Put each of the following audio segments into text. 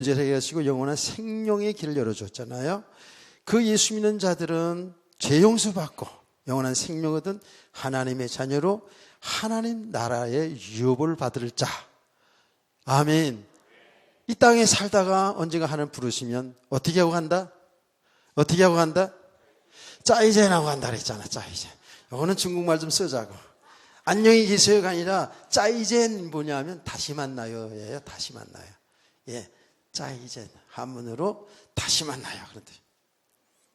구제하게 하시고 영원한 생명의 길을 열어줬잖아요. 그 예수 믿는 자들은 죄 용서 받고 영원한 생명 얻은 하나님의 자녀로 하나님 나라의 유업을 받을 자. 아멘. 이 땅에 살다가 언젠가 하나님 부르시면 어떻게 하고 간다? 어떻게 하고 간다? 짜이젠 하고 간다 그랬잖아. 짜이젠. 이거는 중국말 좀 쓰자고. 안녕히 계세요가 아니라 짜이젠 뭐냐면 다시 만나요. 예요. 다시 만나요. 예. 짜이젠. 한문으로 다시 만나요. 그런데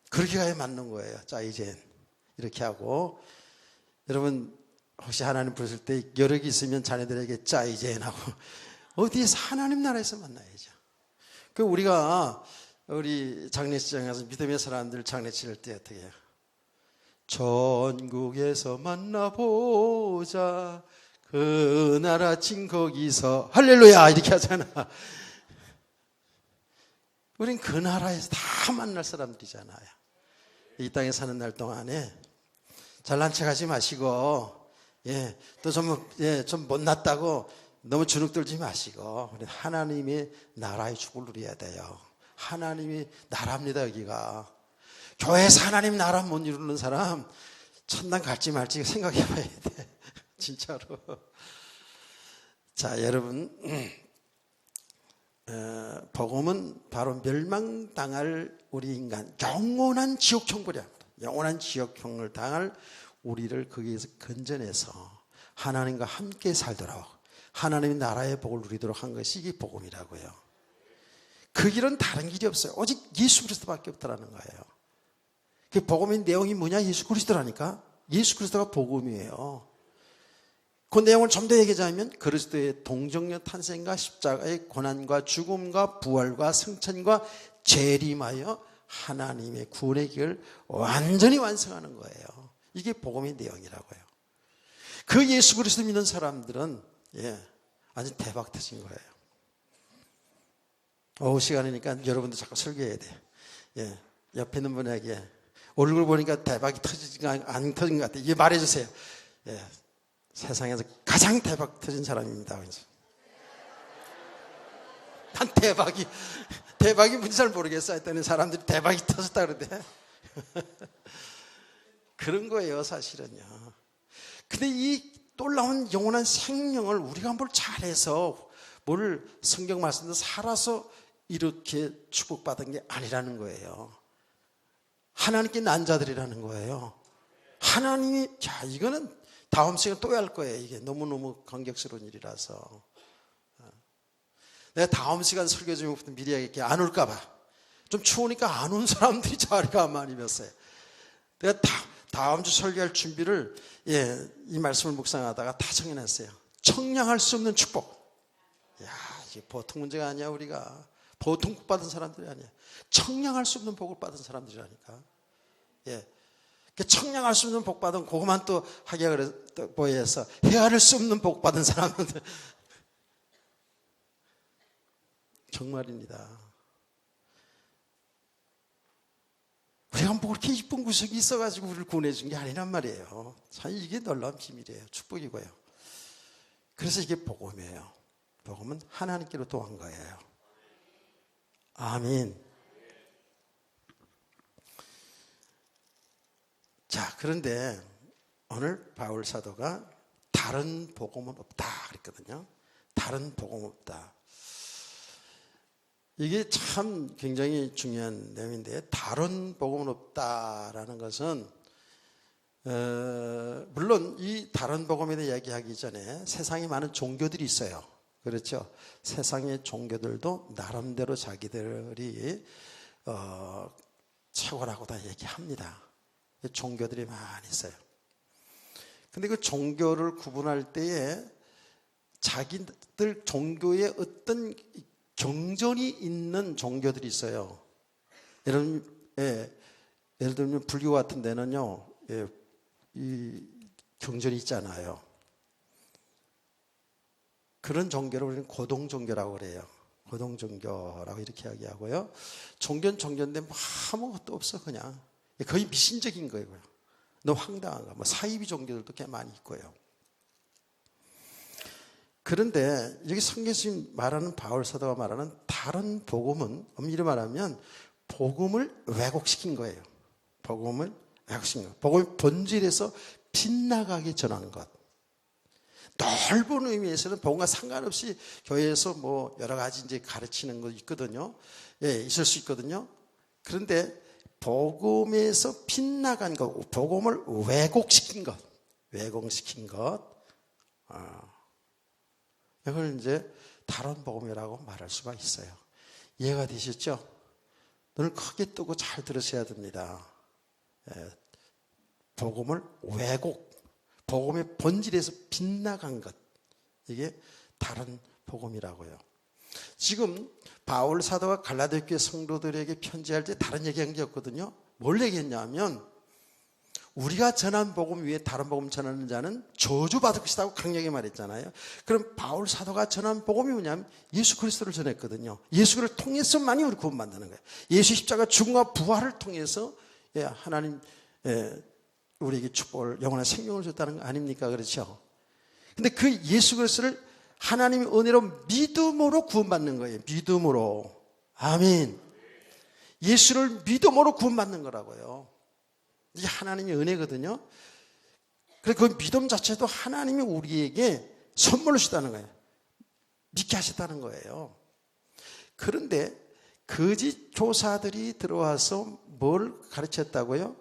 그렇게 가야 맞는 거예요. 짜이젠. 이렇게 하고 여러분 혹시 하나님 부르실 때 여력이 있으면 자녀들에게 짜이젠 하고 어디에서 하나님 나라에서 만나야죠. 그 우리가 우리 장례식장에 가서 믿음의 사람들 장례 치를 때 어떻게 해요? 전국에서 만나보자 그 나라 친 거기서 할렐루야 이렇게 하잖아. 우린 그 나라에서 다 만날 사람들이잖아요. 이 땅에 사는 날 동안에 잘난 척하지 마시고 또 좀 못났다고 너무 주눅 들지 마시고 우리 하나님의 나라의 축복을 누려야 돼요. 하나님의 나라입니다. 여기가 교회에서 하나님 나라 못 이루는 사람 천당 갈지 말지 생각해 봐야 돼. 진짜로. 자, 여러분 복음은 바로 멸망당할 우리 인간 영원한 지옥 천국이라 합니다. 영원한 지옥 천국을 당할 우리를 거기에서 건져내서 하나님과 함께 살도록 하나님의 나라의 복을 누리도록 한 것이 이게 복음이라고요. 그 길은 다른 길이 없어요. 오직 예수 그리스도밖에 없다라는 거예요. 그 복음의 내용이 뭐냐? 예수 그리스도라니까. 예수 그리스도가 복음이에요. 그 내용을 좀 더 얘기하자면 그리스도의 동정녀 탄생과 십자가의 고난과 죽음과 부활과 승천과 재림하여 하나님의 구원의 길을 완전히 완성하는 거예요. 이게 복음의 내용이라고요. 그 예수 그리스도 믿는 사람들은 아주 대박 터진 거예요. 오후 시간이니까 여러분도 자꾸 설교해야 돼. 옆에 있는 분에게 얼굴 보니까 대박이 터지지 안 터진 것 같아. 이게 말해주세요. 세상에서 가장 대박 터진 사람입니다. 난 대박이 뭔지 잘 모르겠어 했더니 사람들이 대박이 터졌다 그러대. 그런 거예요, 사실은요. 근데 이 놀라운 영원한 생명을 우리가 뭘 잘해서 뭘 성경 말씀대로 살아서 이렇게 축복받은 게 아니라는 거예요. 하나님께 난 자들이라는 거예요. 하나님이, 이거는 다음 시간에 또 할 거예요. 이게 너무너무 감격스러운 일이라서. 내가 다음 시간 설교 중부터 미리 얘기할게. 안 올까봐. 좀 추우니까 안 온 사람들이 자리가 많이 었어요. 내가 다음 주 설교할 준비를, 이 말씀을 묵상하다가 다 정해놨어요. 청량할 수 없는 축복. 이게 보통 문제가 아니야, 우리가. 보통 복 받은 사람들이 아니야. 청량할 수 없는 복을 받은 사람들이라니까. 청량할 수 없는 복 받은 그것만 또 하게 보여서 헤아릴 수 없는 복 받은 사람들. 정말입니다. 우리가 뭐 그렇게 이쁜 구석이 있어가지고 우리를 구원해준 게 아니란 말이에요. 참 이게 놀라운 비밀이에요. 축복이고요. 그래서 이게 복음이에요. 복음은 하나님께로 도한 거예요. 아멘. 자, 그런데 오늘 바울 사도가 다른 복음은 없다 그랬거든요. 다른 복음 없다. 이게 참 굉장히 중요한 내용인데 다른 복음은 없다라는 것은 물론 이 다른 복음에 대해 이야기하기 전에 세상에 많은 종교들이 있어요. 그렇죠? 세상의 종교들도 나름대로 자기들이 최고라고 다 얘기합니다. 종교들이 많이 있어요. 근데 그 종교를 구분할 때에 자기들 종교에 어떤 경전이 있는 종교들이 있어요. 예를 들면 불교 같은 데는요, 이 경전이 있잖아요. 그런 종교를 우리는 고동종교라고 그래요. 고동종교라고 이렇게 이야기하고요. 종교는 종교인데 뭐 아무것도 없어 그냥. 거의 미신적인 거예요. 너무 황당한 거. 뭐 사이비 종교들도 꽤 많이 있고요. 그런데 여기 성경에서 말하는 바울 사도가 말하는 다른 복음은 엄밀히 말하면 복음을 왜곡시킨 거예요. 복음을 왜곡시킨 거. 복음의 본질에서 빗나가게 전한 것. 넓은 의미에서는 복음과 상관없이 교회에서 뭐 여러 가지 이제 가르치는 거 있거든요. 예, 있을 수 있거든요. 그런데 복음에서 빗나간 것, 복음을 왜곡시킨 것, 왜곡시킨 것, 이걸 이제 다른 복음이라고 말할 수가 있어요. 이해가 되셨죠? 눈을 크게 뜨고 잘 들으셔야 됩니다. 예, 복음을 왜곡, 복음의 본질에서 빗나간 것, 이게 다른 복음이라고요. 지금 바울 사도가 갈라디아 교회 성도들에게 편지할 때 다른 얘기한 게 없거든요. 뭘 얘기했냐면 우리가 전한 복음 위에 다른 복음 전하는 자는 저주받을 것이라고 강력히 말했잖아요. 그럼 바울 사도가 전한 복음이 뭐냐면 예수 그리스도를 전했거든요. 예수를 통해서만이 우리 구원받는 거예요. 예수 십자가 죽음과 부활을 통해서 하나님 우리에게 축복을, 영원한 생명을 줬다는 거 아닙니까? 그렇죠? 근데 그 예수 그리스도를 하나님의 은혜로 믿음으로 구원받는 거예요. 믿음으로. 아멘. 예수를 믿음으로 구원받는 거라고요. 이게 하나님의 은혜거든요. 그래서 그 믿음 자체도 하나님이 우리에게 선물로 주셨다는 거예요. 믿게 하셨다는 거예요. 그런데 거짓 교사들이 들어와서 뭘 가르쳤다고요?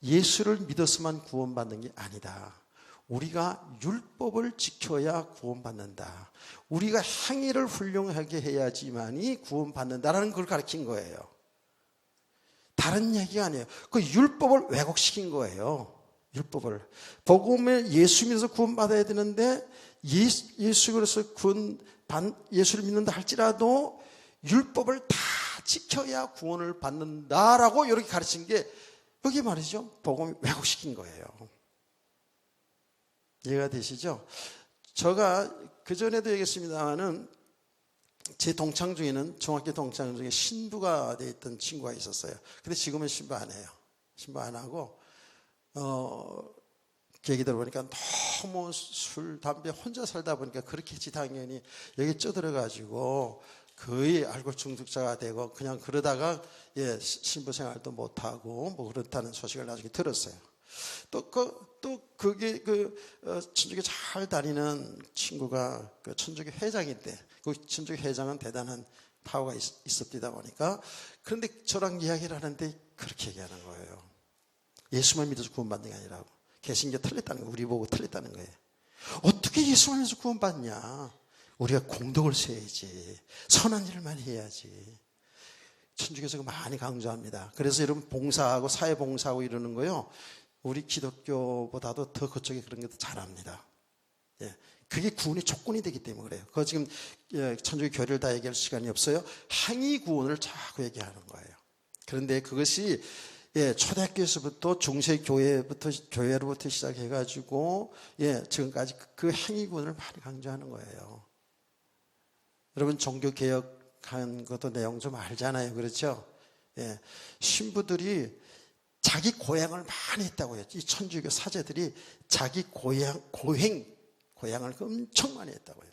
예수를 믿어서만 구원받는 게 아니다. 우리가 율법을 지켜야 구원받는다. 우리가 행위를 훌륭하게 해야지만이 구원받는다라는 걸 가르친 거예요. 다른 얘기가 아니에요. 그 율법을 왜곡시킨 거예요. 율법을. 복음에 예수 믿어서 구원받아야 되는데 예수 그래서 예수를 믿는다 할지라도 율법을 다 지켜야 구원을 받는다라고 이렇게 가르친 게 여기 말이죠. 복음을 왜곡시킨 거예요. 이해가 되시죠? 제가 그전에도 얘기했습니다마는 제 동창 중에는 중학교 동창 중에 신부가 돼 있던 친구가 있었어요. 근데 지금은 신부 안 해요. 신부 안 하고 얘기 들어보니까 너무 술, 담배 혼자 살다 보니까 그렇겠지 당연히 여기 쪄들어가지고 거의 알코올 중독자가 되고 그냥 그러다가 신부 생활도 못하고 뭐 그렇다는 소식을 나중에 들었어요. 또 그게 천주교 잘 다니는 친구가 그 천주교 회장인데 그 천주교 회장은 대단한 파워가 있었다 보니까 그런데 저랑 이야기를 하는데 그렇게 얘기하는 거예요. 예수만 믿어서 구원받는 게 아니라고. 개신교 틀렸다는 거예요. 우리 보고 틀렸다는 거예요. 어떻게 예수만 믿어서 구원받냐? 우리가 공덕을 세야지. 선한 일만 해야지. 천주교에서 많이 강조합니다. 그래서 여러분 봉사하고 사회봉사하고 이러는 거요. 우리 기독교보다도 더 그쪽에 그런 것도 잘합니다. 그게 구원의 조건이 되기 때문에 그래요. 그거 지금 천주교 교리를 다 얘기할 시간이 없어요. 행위 구원을 자꾸 얘기하는 거예요. 그런데 그것이 초대학교에서부터 교회로부터 시작해가지고 지금까지 그 행위 구원을 많이 강조하는 거예요. 여러분 종교개혁한 것도 내용 좀 알잖아요. 그렇죠? 신부들이 자기 고향을 많이 했다고요. 이 천주교 사제들이 자기 고향을 엄청 많이 했다고요.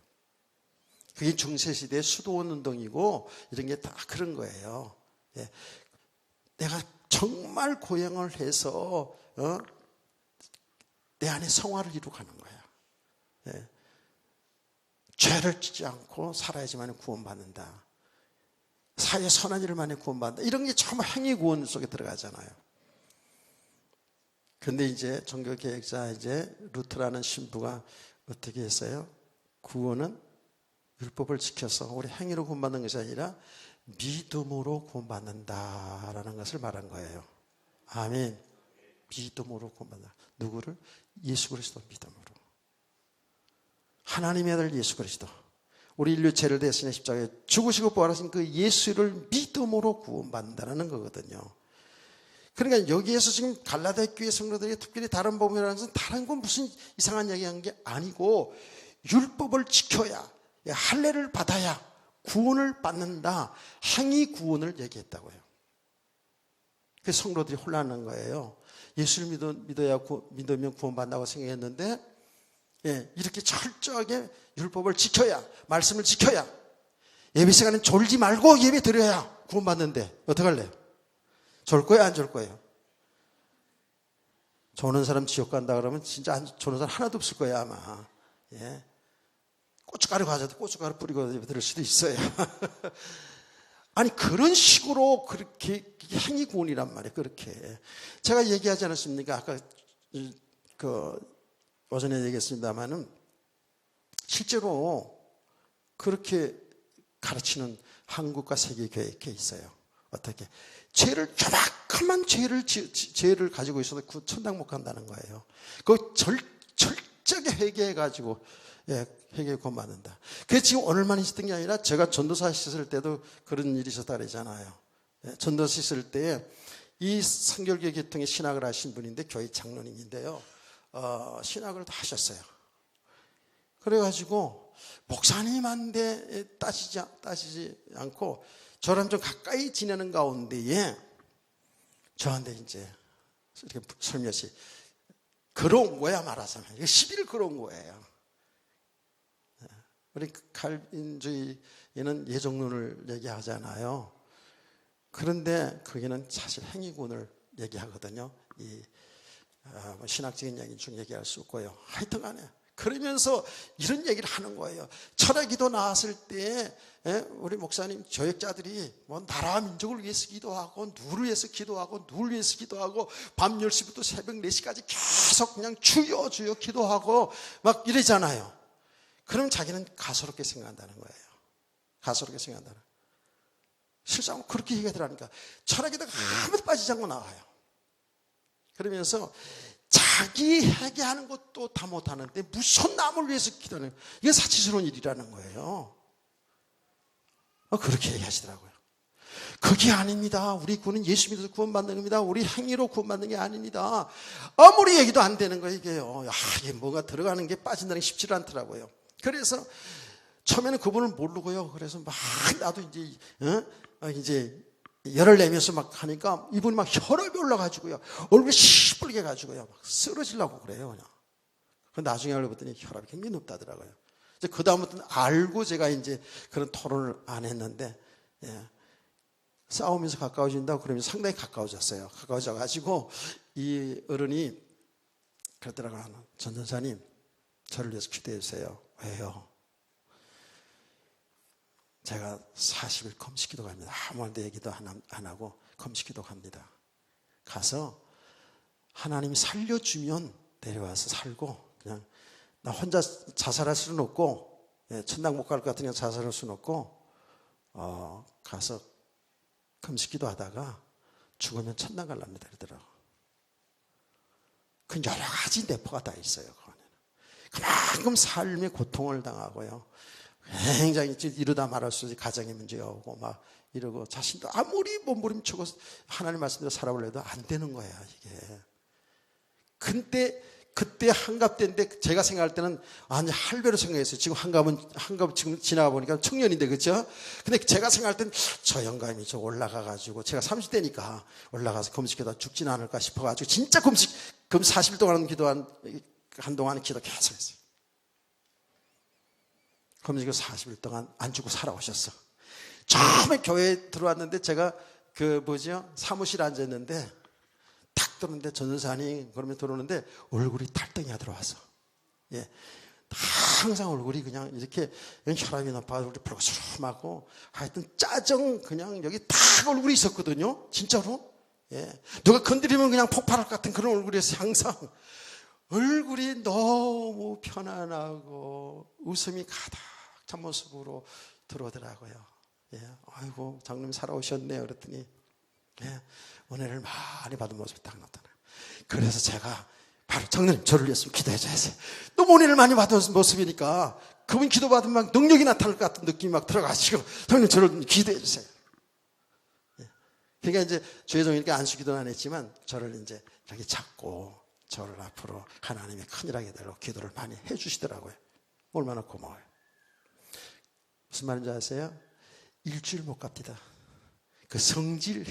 그게 중세시대 수도원 운동이고 이런 게 다 그런 거예요. 내가 정말 고향을 해서 내 안에 성화를 이루가는 거야. 죄를 짓지 않고 살아야지만 구원받는다. 사회 선한 일을 만에 구원받는다. 이런 게 전부 행위 구원 속에 들어가잖아요. 근데 이제 종교개혁자 루트라는 신부가 어떻게 했어요? 구원은 율법을 지켜서 우리 행위로 구원받는 것이 아니라 믿음으로 구원받는다라는 것을 말한 거예요. 아멘. 믿음으로 구원받는다. 누구를? 예수 그리스도 믿음으로. 하나님의 아들 예수 그리스도. 우리 인류 죄를 대신해 십자가에 죽으시고 부활하신 그 예수를 믿음으로 구원받는다는 거거든요. 그러니까 여기에서 지금 갈라디아 교회 성도들이 특별히 다른 복음이라는 것은 다른 건 무슨 이상한 이야기한 게 아니고 율법을 지켜야 할례를 받아야 구원을 받는다. 행위 구원을 얘기했다고요. 그래서 성도들이 혼란한 거예요. 예수를 믿으면 구원받는다고 생각했는데 예, 이렇게 철저하게 율법을 지켜야, 말씀을 지켜야, 예배 시간엔 졸지 말고 예배 드려야 구원받는데 어떡할래요? 졸 거예요, 안 졸 거예요? 조는 사람 지옥 간다 그러면 진짜 안 조는 사람 하나도 없을 거예요, 아마. 예. 고춧가루 가져도 고춧가루 뿌리고 예배 드릴 수도 있어요. 아니, 그런 식으로 그렇게 행위 구원이란 말이에요, 그렇게. 제가 얘기하지 않았습니까? 아까 오전에 얘기했습니다만은 실제로 그렇게 가르치는 한국과 세계 교회에 있어요. 어떻게? 죄를, 조막한 죄를 가지고 있어도 그 천당 못 간다는 거예요. 그 철저하게 회개해가지고, 예, 회개 구원받는다. 그게 지금 오늘만 있었던 게 아니라 제가 전도사 있을 때도 그런 일이 있었다 그러잖아요. 예, 전도사 있을 때 이 성결교 계통에 신학을 하신 분인데 교회 장로님인데요. 신학을 다 하셨어요. 그래가지고 목사님한테 따지지 않고 저랑 좀 가까이 지내는 가운데에 저한테 이제 이렇게 설명시 걸어온 거야, 말하자면. 시비를 걸어온 거예요. 우리 칼빈주의에는 예정론을 얘기하잖아요. 그런데 거기는 사실 행위군을 얘기하거든요. 신학적인 얘기 중 얘기할 수 없고요. 하여튼 간에 그러면서 이런 얘기를 하는 거예요. 철학기도 나왔을 때 우리 목사님 교역자들이 뭐 나라와 민족을 위해서 기도하고 누구를 위해서 기도하고 누구를 위해서 기도하고 밤 10시부터 새벽 4시까지 계속 그냥 주여 주여 기도하고 막 이러잖아요. 그럼 자기는 가소롭게 생각한다는 거예요. 가소롭게 생각한다는 거예요. 실상 그렇게 얘기하더라니까. 철학에다가 아무도 빠지지 않고 나와요. 그러면서 자기 회개하는 것도 다 못하는데 무슨 남을 위해서 기도하는 거예요. 이게 사치스러운 일이라는 거예요. 그렇게 얘기하시더라고요. 그게 아닙니다. 우리 구원은 예수 믿어서 구원받는 겁니다. 우리 행위로 구원받는 게 아닙니다. 아무리 얘기도 안 되는 거예요, 이게요. 이게 뭐가 들어가는 게 빠진다는 게 쉽지 않더라고요. 그래서 처음에는 그분을 모르고요. 그래서 막 나도 이제 열을 내면서 막 하니까 이분이 막 혈압이 올라가지고요. 얼굴이 시뻘게 가지고요. 막 쓰러지려고 그래요, 그냥. 나중에 알고 봤더니 혈압이 굉장히 높다더라고요. 이제 그다음부터는 알고 제가 이제 그런 토론을 안 했는데, 예. 싸우면서 가까워진다고 그러면서 상당히 가까워졌어요. 가까워져가지고 이 어른이 그러더라고요. 전도사님, 저를 위해서 기도해 주세요. 왜요? 제가 40일 금식기도 갑니다. 아무한테 얘기도 안 하고 금식기도 갑니다. 가서 하나님이 살려주면 내려와서 살고, 그냥 나 혼자 자살할 수는 없고, 천당 못 갈 것 같으니까 자살할 수는 없고, 가서 금식기도 하다가 죽으면 천당 갈랍니다. 그러더라고. 그 여러 가지 내포가 다 있어요. 그만큼 삶의 고통을 당하고요. 굉장히 이러다 말할 수 없이 가정의 문제가 오고 막 이러고 자신도 아무리 몸부림치고 하나님 말씀대로 살아보려도 안 되는 거야, 이게. 근데 그때 한갑 때인데 제가 생각할 때는 아니 할배로 생각했어요. 지금 한갑 지금 지나가 보니까 청년인데, 그렇죠? 근데 제가 생각할 땐 저 영감이 저 올라가 가지고 제가 30대니까 올라가서 금식기도 죽진 않을까 싶어 가지고 진짜 금 40일 동안 기도한 한동안 기도 계속했어요. 금식을 40일 동안 안 주고 살아오셨어. 처음에 교회에 들어왔는데 제가 사무실에 앉았는데 탁 들어오는데 전도사님 그러면 들어오는데 얼굴이 달덩이가 들어와서, 예, 항상 얼굴이 그냥 이렇게 혈압이 높아 얼굴이 붉어스름하고 하여튼 짜증 그냥 여기 딱 얼굴이 있었거든요. 진짜로. 예, 누가 건드리면 그냥 폭발할 것 같은 그런 얼굴이었어요. 항상 얼굴이 너무 편안하고 웃음이 가득 찬 모습으로 들어오더라고요. 예, 아이고 장로님 살아오셨네요. 그랬더니, 예, 은혜를 많이 받은 모습이 딱 나타나요. 그래서 제가 바로 장로님 저를 위해서 기도해 주세요. 너무 은혜를 많이 받은 모습이니까 그분 기도받으면 막 능력이 나타날 것 같은 느낌이 막 들어가지고 장로님 저를 기도해 주세요. 예, 그러니까 이제 주의 종이니까 안수 기도는 안 했지만 저를 이제 이렇게 잡고 저를 앞으로 하나님의 큰일하게 되려고 기도를 많이 해 주시더라고요. 얼마나 고마워요. 무슨 말인지 아세요? 일주일 못 갑니다. 그 성질,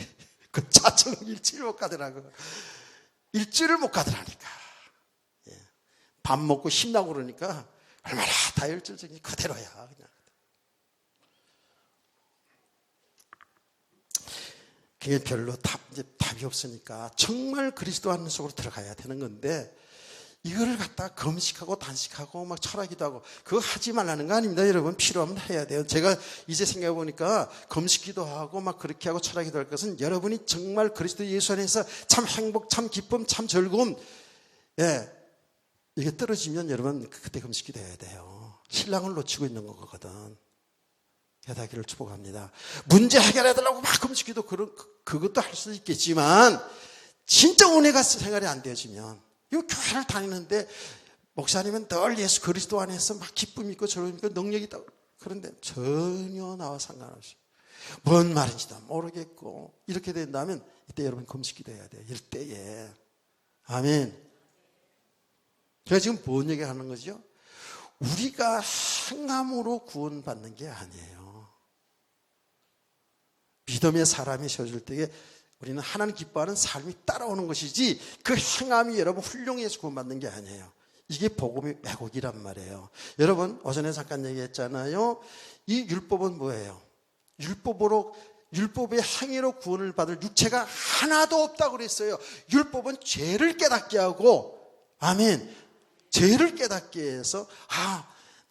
그 짜증 일주일 못 가더라고요. 일주일을 못 가더라니까. 예. 밥 먹고 힘나고 그러니까 얼마나 다혈질적인 그대로야. 그냥. 그게 별로 이제 답이 없으니까 정말 그리스도 안에 속으로 들어가야 되는 건데 이거를 갖다가 금식하고 단식하고 막 철하기도 하고 그거 하지 말라는 거 아닙니다. 여러분 필요하면 해야 돼요. 제가 이제 생각해 보니까 금식기도 하고 막 그렇게 하고 철하기도 할 것은 여러분이 정말 그리스도 예수 안에서 참 행복, 참 기쁨, 참 즐거움 이게 떨어지면 여러분 그때 금식기도 해야 돼요. 신랑을 놓치고 있는 거거든. 해다기를 축복합니다. 문제 해결해달라고 막 금식기도 그것도 할 수 있겠지만 진짜 은혜가 생활이 안 되어지면 이 교회를 다니는데 목사님은 늘 예수 그리스도 안에서 막 기쁨이 있고 저런 있고 능력이 있다고 그런데 전혀 나와 상관없이 뭔 말인지도 모르겠고 이렇게 된다면 이때 여러분 금식기도 해야 돼요. 이때에 아멘. 제가 지금 뭔 얘기하는 거죠? 우리가 행함으로 구원받는 게 아니에요. 믿음의 사람이 세워질 때에 우리는 하나님 기뻐하는 삶이 따라오는 것이지 그 행함이 여러분 훌륭해서 구원받는 게 아니에요. 이게 복음의 왜곡이란 말이에요. 여러분 어전에 잠깐 얘기했잖아요. 이 율법은 뭐예요? 율법의 행위로 구원을 받을 육체가 하나도 없다고 그랬어요. 율법은 죄를 깨닫게 하고 아멘. 죄를 깨닫게 해서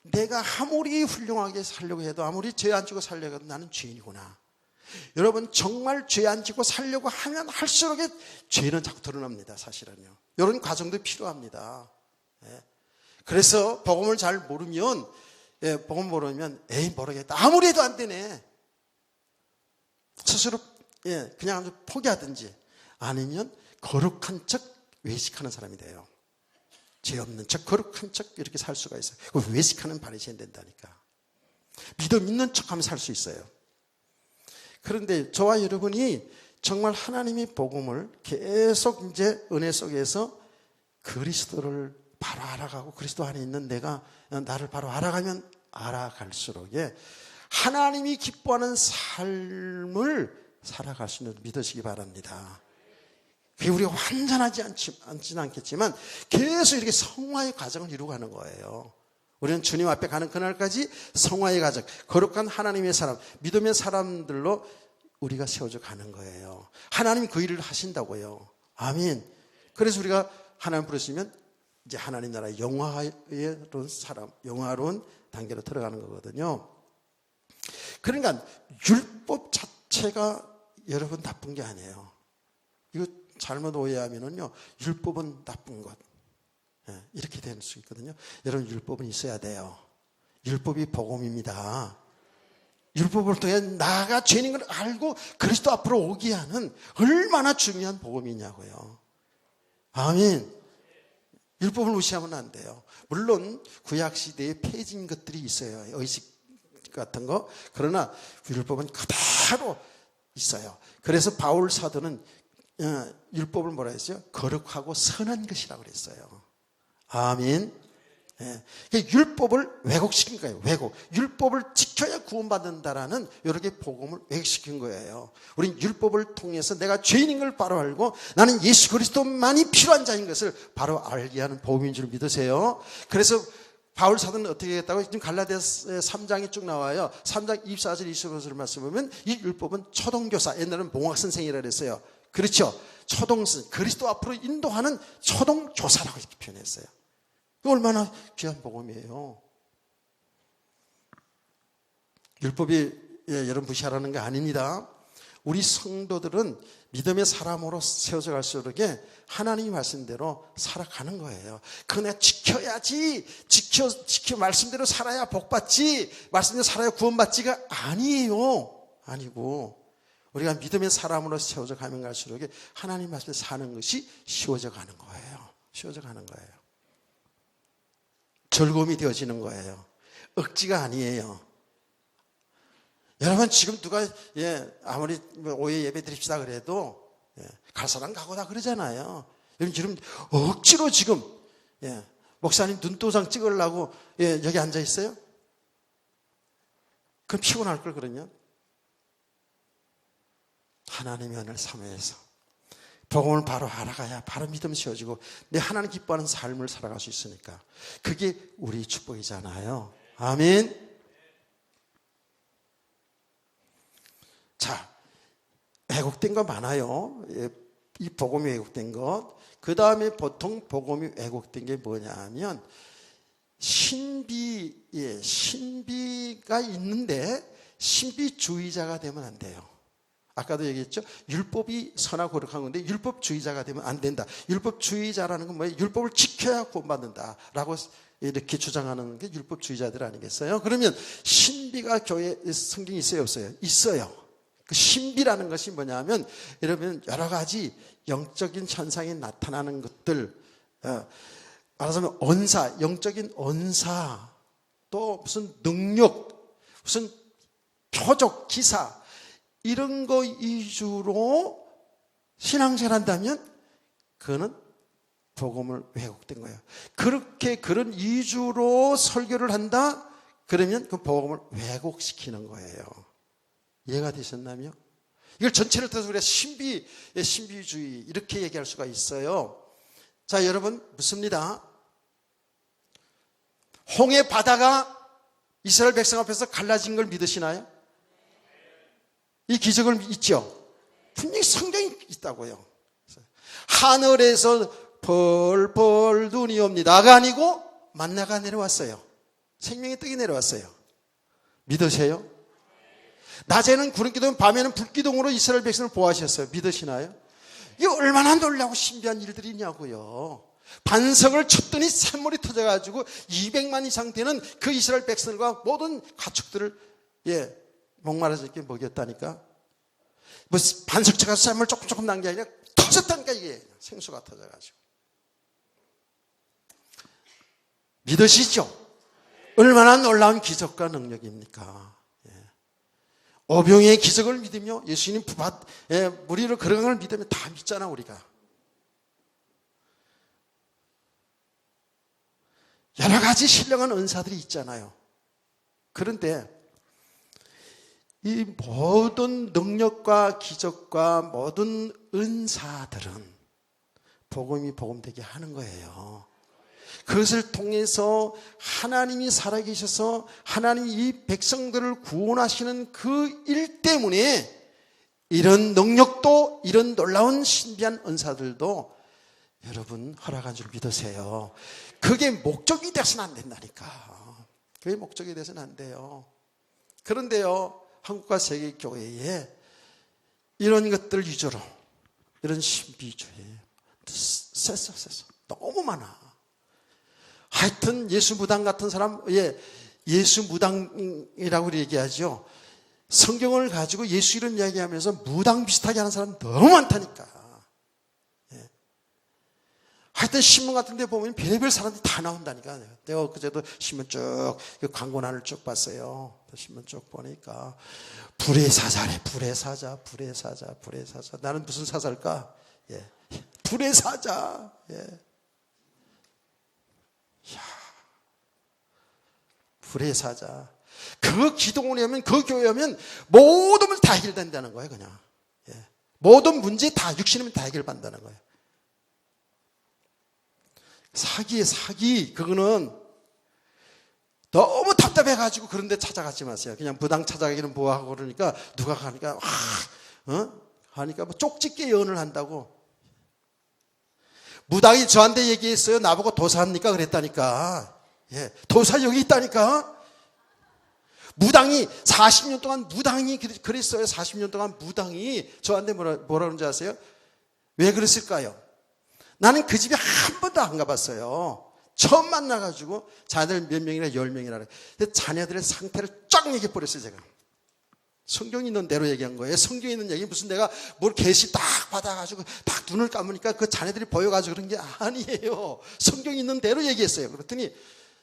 내가 아무리 훌륭하게 살려고 해도 아무리 죄 안 지고 살려고 해도 나는 죄인이구나. 여러분 정말 죄 안 지고 살려고 하면 할수록 죄는 자꾸 드러납니다. 사실은요. 이런 과정도 필요합니다. 그래서 복음을 잘 모르면 복음 모르면 모르겠다. 아무리 해도 안 되네. 스스로 그냥 아주 포기하든지 아니면 거룩한 척 외식하는 사람이 돼요. 죄 없는 척 거룩한 척 이렇게 살 수가 있어요. 외식하는 바리새인 된다니까. 믿음 있는 척하면 살 수 있어요. 그런데 저와 여러분이 정말 하나님의 복음을 계속 이제 은혜 속에서 그리스도를 바로 알아가고 그리스도 안에 있는 내가 나를 바로 알아가면 알아갈수록 하나님이 기뻐하는 삶을 살아갈 수 있는 믿으시기 바랍니다. 그게 우리가 완전하지 않지는 않겠지만 계속 이렇게 성화의 과정을 이루어가는 거예요. 우리는 주님 앞에 가는 그날까지 성화의 과정, 거룩한 하나님의 사람, 믿음의 사람들로 우리가 세워져 가는 거예요. 하나님이 그 일을 하신다고요. 아멘. 그래서 우리가 하나님 부르시면 이제 하나님 나라의 영화로운 사람, 영화로운 단계로 들어가는 거거든요. 그러니까 율법 자체가 여러분 나쁜 게 아니에요. 이거 잘못 오해하면은요, 율법은 나쁜 것. 이렇게 될 수 있거든요. 여러분 율법은 있어야 돼요. 율법이 복음입니다. 율법을 통해 나가 죄인인 걸 알고 그리스도 앞으로 오게 하는 얼마나 중요한 복음이냐고요. 아멘. 율법을 무시하면 안 돼요. 물론 구약시대에 폐지인 것들이 있어요. 의식 같은 거. 그러나 율법은 그대로 있어요. 그래서 바울 사도는 율법을 뭐라 했어요? 거룩하고 선한 것이라고 그랬어요. 아멘. 율법을 왜곡시킨 거예요. 왜곡. 율법을 지켜야 구원받는다라는 여러 개 복음을 왜곡시킨 거예요. 우린 율법을 통해서 내가 죄인인 걸 바로 알고 나는 예수 그리스도만이 필요한 자인 것을 바로 알게 하는 복음인 줄 믿으세요. 그래서 바울 사도는 어떻게 했다고? 지금 갈라디아서 3장이 쭉 나와요. 3장 24절 25절 말씀 보면 이 율법은 초등교사, 옛날에는 봉학선생이라고 했어요. 그렇죠. 초등선, 그리스도 앞으로 인도하는 초등교사라고 이렇게 표현했어요. 그 얼마나 귀한 복음이에요. 율법이 여러분 무시하라는 게 아닙니다. 우리 성도들은 믿음의 사람으로 세워져 갈수록 하나님이 말씀대로 살아가는 거예요. 그거 내가 지켜야지, 지켜 말씀대로 살아야 복받지, 말씀대로 살아야 구원받지가 아니에요. 아니고 우리가 믿음의 사람으로 세워져 가면 갈수록 하나님 말씀대로 사는 것이 쉬워져 가는 거예요. 쉬워져 가는 거예요. 즐거움이 되어지는 거예요. 억지가 아니에요. 여러분 지금 누가 아무리 오해 예배 드립시다 그래도 갈 사람 가고다 그러잖아요. 여러분 지금 억지로 지금 목사님 눈도장 찍으려고 여기 앉아 있어요? 그럼 피곤할 걸 그러면 하나님의 은혜를 사모해서 복음을 바로 알아가야 바로 믿음 세워지고 내 하나님 기뻐하는 삶을 살아갈 수 있으니까 그게 우리 축복이잖아요. 아멘. 자, 왜곡된 거 많아요. 이 복음이 왜곡된 것. 그 다음에 보통 복음이 왜곡된 게 뭐냐 하면 신비가 있는데 신비주의자가 되면 안 돼요. 아까도 얘기했죠. 율법이 선하고 거룩한 건데 율법주의자가 되면 안 된다. 율법주의자라는 건 뭐예요? 율법을 지켜야 구원받는다라고 이렇게 주장하는 게 율법주의자들 아니겠어요? 그러면 신비가 교회에 성경에 있어요, 없어요? 있어요. 그 신비라는 것이 뭐냐면 여러분 여러 가지 영적인 현상이 나타나는 것들, 말하자면 언사, 영적인 언사, 또 무슨 능력, 무슨 표적, 기사 이런 거 위주로 신앙생활 한다면 그거는 복음을 왜곡된 거예요. 그렇게 그런 위주로 설교를 한다? 그러면 그 복음을 왜곡시키는 거예요. 이해가 되셨나요? 이걸 전체를 통해서 우리가 신비주의 이렇게 얘기할 수가 있어요. 자, 여러분 묻습니다. 홍해 바다가 이스라엘 백성 앞에서 갈라진 걸 믿으시나요? 이 기적을 믿죠? 분명히 성경이 있다고요. 하늘에서 벌벌 눈이 옵니다가 아니고 만나가 내려왔어요. 생명의 떡이 내려왔어요. 믿으세요? 낮에는 구름기둥, 밤에는 불기둥으로 이스라엘 백성을 보호하셨어요. 믿으시나요? 이게 얼마나 놀라고 신비한 일들이냐고요. 반석을 쳤더니 샘물이 터져가지고 200만 이상 되는 그 이스라엘 백성과 모든 가축들을 목마르지 않게 먹였다니까. 뭐 반석 쳐가지고 샘물 조금 난 게 아니라 터졌다니까. 이게 생수가 터져가지고. 믿으시죠? 얼마나 놀라운 기적과 능력입니까? 오병의 기적을 믿으며 예수님 물 위로 걸어간 걸 믿으면 다 믿잖아 우리가. 여러 가지 신령한 은사들이 있잖아요. 그런데 이 모든 능력과 기적과 모든 은사들은 복음이 복음되게 하는 거예요. 그것을 통해서 하나님이 살아계셔서 하나님이 이 백성들을 구원하시는 그 일 때문에 이런 능력도 이런 놀라운 신비한 은사들도 여러분 허락한 줄 믿으세요. 그게 목적이 돼서는 안 된다니까. 그게 목적이 돼서는 안 돼요. 그런데요, 한국과 세계교회에 이런 것들 위주로 이런 신비주의 셌어 너무 많아. 하여튼 예수 무당 같은 사람, 예수 무당이라고 얘기하죠. 성경을 가지고 예수 이름 이야기하면서 무당 비슷하게 하는 사람 너무 많다니까. 하여튼 신문 같은 데 보면 별의별 사람들이 다 나온다니까. 내가 그제도 신문 쭉 광고란을 쭉 봤어요. 신문 쭉 보니까 불의 사자래. 불의 사자. 나는 무슨 사자일까? 불의 사자. 불의 사자. 그 기도원에 오면, 그 교회에 오면 모든 걸 다 해결된다는 거예요, 그냥. 모든 문제 다, 육신이면 다 해결받는다는 거예요. 사기. 그거는 너무 답답해가지고 그런 데 찾아가지 마세요. 그냥 무당 찾아가기는 뭐하고 그러니까 누가 가니까, 하니까 뭐 쪽집게 예언을 한다고. 무당이 저한테 얘기했어요. 나보고 도사합니까? 그랬다니까. 도사 여기 있다니까. 무당이 40년 동안 무당이 그랬어요. 40년 동안 무당이 저한테 뭐라 그런지 아세요? 왜 그랬을까요? 나는 그 집에 한 번도 안 가봤어요. 처음 만나가지고 자녀들 몇 명이나 10명이나 그래. 자녀들의 상태를 쫙 얘기해버렸어요. 제가 성경에 있는 대로 얘기한 거예요. 성경에 있는 얘기 무슨 내가 뭘 계시 딱 받아가지고 딱 눈을 감으니까 그 자녀들이 보여가지고 그런 게 아니에요. 성경에 있는 대로 얘기했어요. 그랬더니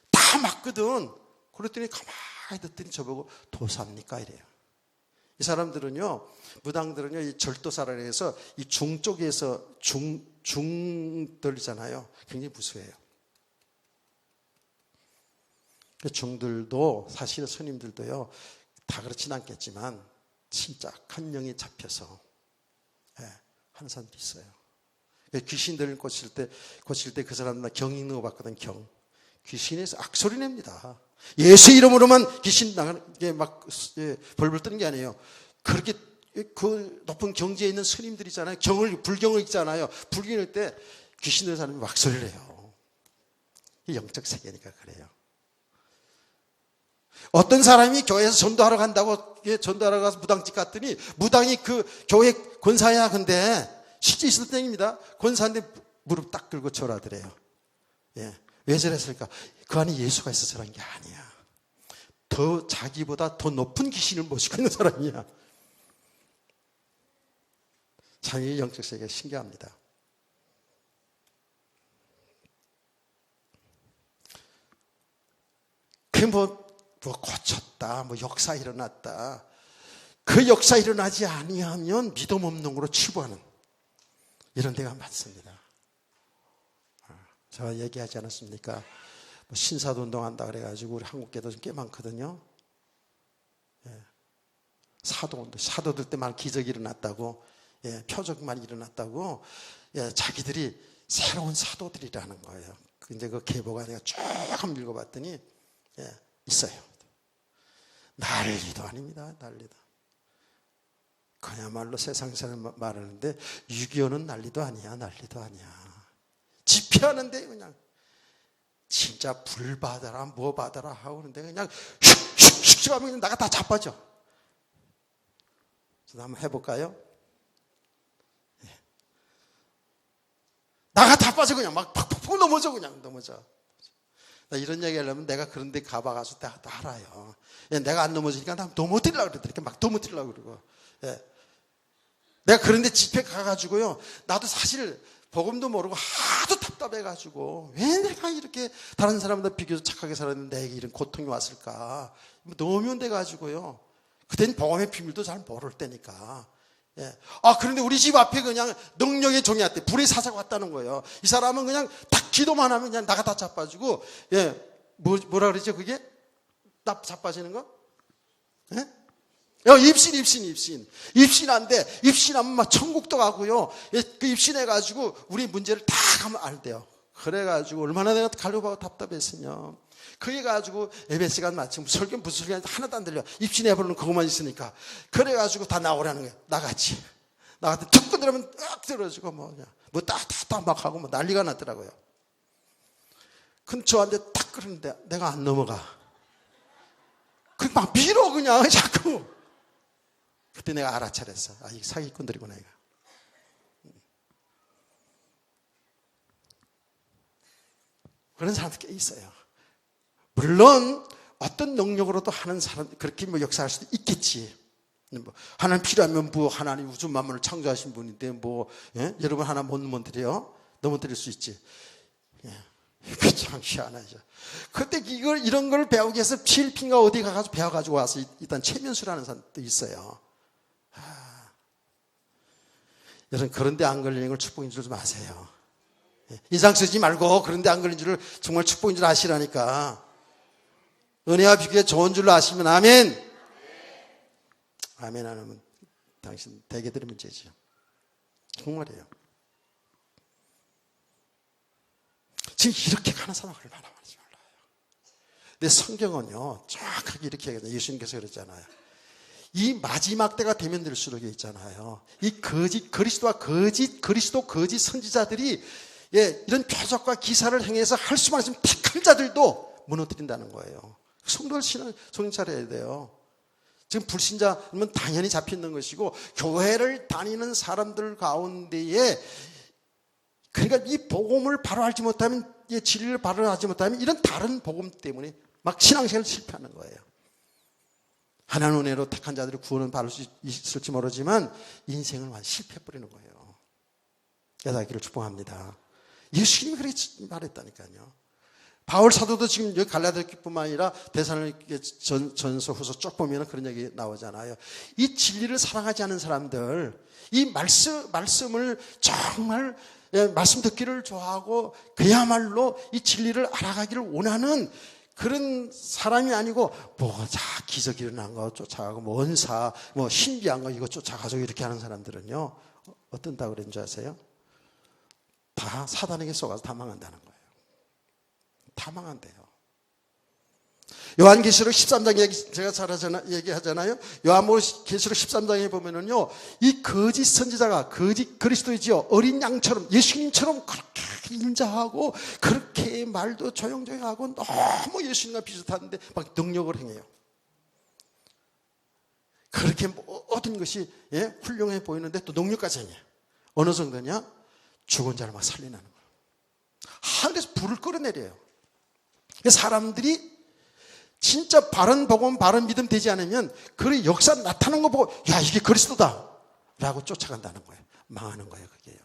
다 맞거든. 그랬더니 가만히 듣더니 저보고 도사입니까? 이래요. 이 사람들은요, 무당들은요, 이 절도사라 해서 이 중 쪽에서 중들이잖아요. 굉장히 무수해요. 중들도 사실 스님들도요, 다 그렇진 않겠지만 진짜 한 영이 잡혀서 하는 사람들이 있어요. 귀신들을 고칠 때 그 사람 나 경 읽는 거 봤거든. 경. 귀신에서 악소리 냅니다. 예수 이름으로만 귀신 나가는 게 막 벌벌 뜨는 게 아니에요. 그렇게 그 높은 경지에 있는 스님들 있잖아요. 불경을 읽잖아요. 불경 읽을 때 귀신 들은 사람이 막 소리를 해요. 이 영적 세계니까 그래요. 어떤 사람이 교회에서 전도하러 간다고 전도하러 가서 무당집 갔더니 무당이 그 교회 권사야. 근데 실제 있을 때입니다. 권사인데 무릎 딱 꿇고 절하더래요. 예. 왜 저랬을까? 그 안에 예수가 있어서 그런 게 아니야. 더 자기보다 더 높은 귀신을 모시고 있는 사람이야. 참 이 영적 세계가 신기합니다. 그 뭐 고쳤다, 뭐 역사 일어났다. 그 역사 일어나지 아니하면 믿음 없는 거로 치부하는 이런 데가 많습니다. 제가 얘기하지 않았습니까? 뭐 신사도 운동한다 그래가지고 우리 한국계도 꽤 많거든요. 예. 사도들 때만 기적이 일어났다고, 예, 표적만 일어났다고, 예, 자기들이 새로운 사도들이라는 거예요. 근데 그 계보가 내가 쭉 한번 읽어봤더니, 예, 있어요. 난리도 아닙니다. 난리도. 그야말로 세상 사람 말하는데 6.25는 난리도 아니야. 난리도 아니야. 집회하는데 그냥 진짜 불 받아라 뭐 받아라 하고 그러는데 그냥 슉슉슉 하면 그냥 나가 다 자빠져. 그래서 한번 해볼까요? 네. 나가 다 빠져. 그냥 막 팍팍팍 넘어져. 그냥 넘어져. 나 이런 얘기 하려면 내가 그런 데 가봐가지고 다 알아요. 예, 내가 안 넘어지니까 나 넘어뜨리려고 그러더라고요. 막 넘어뜨리려고 그러고. 예. 내가 그런 데 집회 가가지고요. 나도 사실 복음도 모르고 하도 답답해가지고 왜 내가 이렇게 다른 사람보다 비교적 착하게 살았는데 내게 이런 고통이 왔을까. 너무 돼가지고요. 그땐 복음의 비밀도 잘 모를 때니까. 예. 그런데 우리 집 앞에 그냥 능력의 종이 왔대. 불의 사자가 왔다는 거예요. 이 사람은 그냥 딱 기도만 하면 그냥 나가 다 자빠지고, 예. 뭐라 그러죠, 그게? 딱 자빠지는 거? 예? 입신한데, 입신하면 막 천국도 가고요. 예, 그 입신해가지고 우리 문제를 다 가면 알대요. 그래가지고 얼마나 내가 가려고 답답했으며. 그래가지고 예배 시간 마치면 설교 무슨 소리 하는지 하나도 안 들려. 입신해버리는 그것만 있으니까. 그래가지고 다 나오라는 거예요. 나갔지. 나갔더니 툭 들으면 딱 들어지고 뭐 따따따 막 하고 뭐 난리가 났더라고요. 근데 저한테 딱 그러는데 내가 안 넘어가. 그 막 밀어 그냥 자꾸. 그때 내가 알아차렸어. 이 사기꾼들이구나 이거. 그런 사람들 꽤 있어요. 물론 어떤 능력으로도 하는 사람 그렇게 뭐 역사할 수도 있겠지. 뭐 하나님 필요하면 뭐 하나님 우주 만물을 창조하신 분인데 뭐 예? 여러분 하나 못 넘어뜨려? 넘어뜨릴 수 있지. 예. 그 참 희한하죠. 그때 이런 걸 배우기 위해서 필리핀가 어디 가가지고 배워가지고 와서 일단 최면수라는 사람도 있어요. 여러분 그런데 안 걸리는 걸 축복인 줄 아세요. 인상 쓰지 말고 그런데 안 걸린 줄을 정말 축복인 줄 아시라니까. 은혜와 비교에 좋은 줄로 아시면 아멘. 아멘 안 하면 당신 대개들의 문제죠. 정말이에요. 지금 이렇게 가는 사람 얼마나 많은지 몰라요. 근데 성경은요 정확하게 이렇게 얘기해요. 예수님께서 그랬잖아요. 이 마지막 때가 되면 될수록 있잖아요. 이 그리스도 거짓 선지자들이 예, 이런 표적과 기사를 행해서 할 수만 있으면 택한 자들도 무너뜨린다는 거예요. 성도를 정신 차려야 돼요. 지금 불신자면 당연히 잡히는 것이고 교회를 다니는 사람들 가운데에 그러니까 이 복음을 바로 알지 못하면 이 진리를 바로 알지 못하면 이런 다른 복음 때문에 막 신앙생활을 실패하는 거예요. 하나님 은혜로 택한 자들이 구원은 받을 수 있을지 모르지만 인생을 완전 실패해버리는 거예요. 깨닫기를 축복합니다. 예수님이 그렇게 말했다니까요. 바울 사도도 지금 여기 갈라디아뿐만 아니라 데살로니가 전서 후서 쭉 보면 그런 얘기 나오잖아요. 이 진리를 사랑하지 않는 사람들, 이 말씀을 정말 말씀 듣기를 좋아하고 그야말로 이 진리를 알아가기를 원하는 그런 사람이 아니고 기적 일어난 거 쫓아가고 원사 신비한 거 이거 쫓아가서 이렇게 하는 사람들은요 어떤다고 그랬는 줄 아세요? 다 사단에게 속아서 다 망한다는 거예요. 다 망한대요. 요한계시록 13장 얘기 제가 잘 얘기하잖아요. 요한계시록 13장에 보면은요, 이 거짓 선지자가 거짓 그리스도이지요, 어린 양처럼 예수님처럼 그렇게 인자하고 그렇게 말도 조용조용하고 너무 예수님과 비슷한데 막 능력을 행해요. 그렇게 모든 것이 훌륭해 보이는데 또 능력까지 행해요. 어느 정도냐? 죽은 자를 막 살려내는 거예요. 하늘에서 불을 끌어내려요. 사람들이 진짜 바른 복음, 바른 믿음 되지 않으면 그 역사 나타나는 거 보고 야, 이게 그리스도다 라고 쫓아간다는 거예요. 망하는 거예요, 그게요.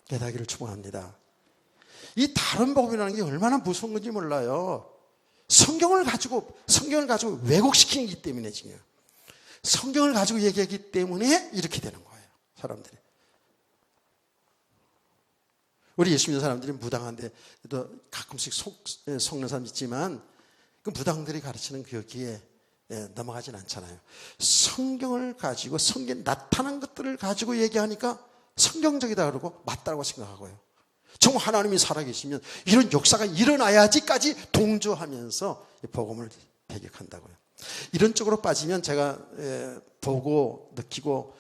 깨닫기를 축복합니다. 이 다른 복음이라는 게 얼마나 무서운 건지 몰라요. 성경을 가지고 왜곡시키는 기 때문에 지금 성경을 가지고 얘기하기 때문에 이렇게 되는 거예요, 사람들이. 우리 예수 믿는 사람들이 무당한데 또 가끔씩 속는 사람 있지만 그 무당들이 가르치는 거기에 넘어가진 않잖아요. 성경을 가지고 성경에 나타난 것들을 가지고 얘기하니까 성경적이다 그러고 맞다고 생각하고요. 정말 하나님이 살아계시면 이런 역사가 일어나야지까지 동조하면서 복음을 배격한다고요. 이런 쪽으로 빠지면 제가 보고 느끼고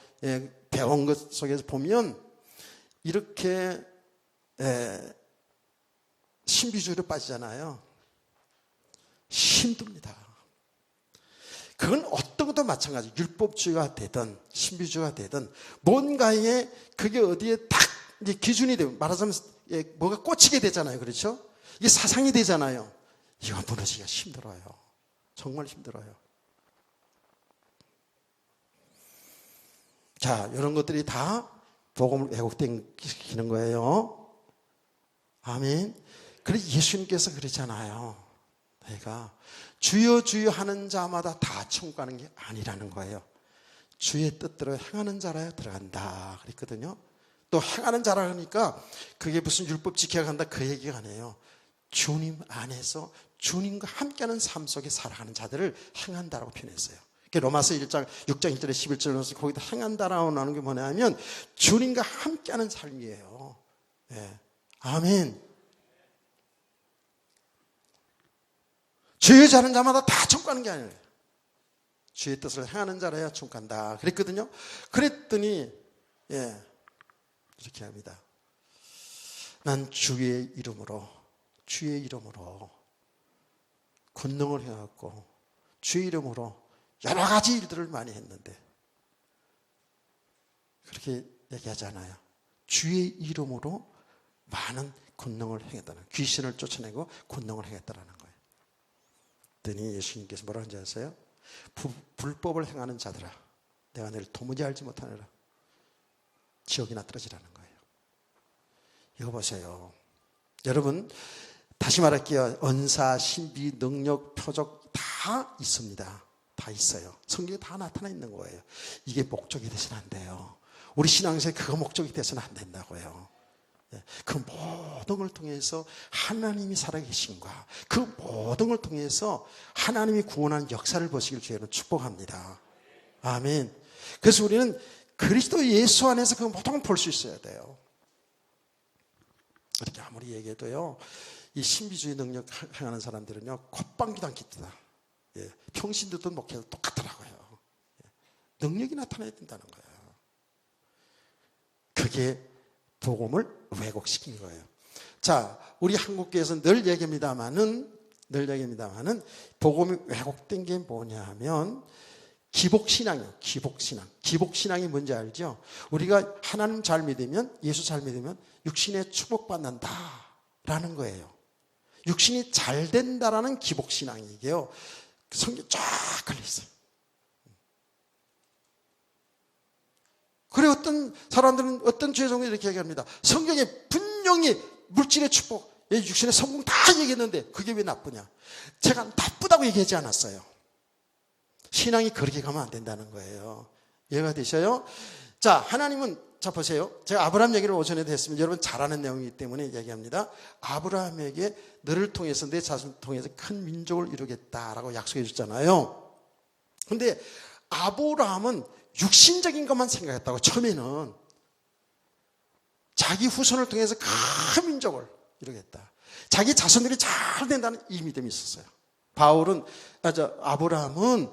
배운 것 속에서 보면 이렇게 신비주의로 빠지잖아요. 힘듭니다. 그건 어떤 것도 마찬가지. 율법주의가 되든 신비주의가 되든 뭔가에 그게 어디에 딱 이제 기준이 되면 말하자면 뭐가 꽂히게 되잖아요. 그렇죠? 이게 사상이 되잖아요. 이거 무너지기가 힘들어요. 정말 힘들어요. 자, 이런 것들이 다 복음을 왜곡시키는 거예요. 아멘. 그래서 예수님께서 그러잖아요. 내가 주여 주여 하는 자마다 다 천국 가는 게 아니라는 거예요. 주의 뜻대로 행하는 자라야 들어간다 그랬거든요. 또 행하는 자라 하니까 그게 무슨 율법 지켜야 한다 그 얘기가 아니에요. 주님 안에서 주님과 함께하는 삶 속에 살아가는 자들을 행한다라고 표현했어요. 로마서 1장 6장 1절에 11절에 거기다 행한다라고 나오는 게 뭐냐면 주님과 함께하는 삶이에요. 네. 아멘. 주의 자는 자마다 다 천국 가는 게 아니에요. 주의 뜻을 행하는 자라야 천국 간다 그랬거든요. 그랬더니 이렇게 합니다. 난 주의 이름으로 권능을 행하고 주의 이름으로 여러 가지 일들을 많이 했는데 그렇게 얘기하잖아요. 주의 이름으로 많은 권능을 행했다는, 귀신을 쫓아내고 권능을 행했다는 거예요. 그랬더니 예수님께서 뭐라고 하는지 아세요? 불법을 행하는 자들아, 내가 너를 도무지 알지 못하느라 지옥이나 떨어지라는 거예요. 이거 보세요. 여러분, 다시 말할게요. 언사, 신비, 능력, 표적 다 있습니다. 다 있어요. 성경에 다 나타나 있는 거예요. 이게 목적이 되서는 안 돼요. 우리 신앙생활에 그거 목적이 되서는 안 된다고요. 그 모든 걸 통해서 하나님이 살아계신과 그 모든 걸 통해서 하나님이 구원하는 역사를 보시길 주의로 축복합니다. 아멘. 그래서 우리는 그리스도 예수 안에서 그 모든 걸 볼 수 있어야 돼요. 이렇게 아무리 얘기해도요, 이 신비주의 능력 행하는 사람들은요, 콧방귀도 안 낍니다. 평신 듣던 목회도 똑같더라고요. 능력이 나타나야 된다는 거예요. 그게 복음을 왜곡시킨 거예요. 자, 우리 한국교회에서 늘 얘기합니다만은 복음이 왜곡된 게 뭐냐 하면 기복신앙이에요. 기복신앙이 뭔지 알죠? 우리가 하나님 잘 믿으면, 예수 잘 믿으면 육신에 축복받는다라는 거예요. 육신이 잘 된다라는 기복신앙이게요. 성경 쫙 걸려있어요. 그래, 어떤 사람들은, 어떤 죄종이 이렇게 얘기합니다. 성경에 분명히 물질의 축복, 육신의 성공 다 얘기했는데 그게 왜 나쁘냐? 제가 나쁘다고 얘기하지 않았어요. 신앙이 그렇게 가면 안 된다는 거예요. 이해가 되셔요? 자, 하나님은, 자, 보세요. 제가 아브라함 얘기를 오전에도 했으면 여러분 잘 아는 내용이기 때문에 얘기합니다. 아브라함에게 너를 통해서, 내 자손을 통해서 큰 민족을 이루겠다라고 약속해 줬잖아요. 근데 아브라함은 육신적인 것만 생각했다고, 처음에는. 자기 후손을 통해서 큰 민족을 이루겠다. 자기 자손들이 잘 된다는 이 믿음이 있었어요. 아브라함은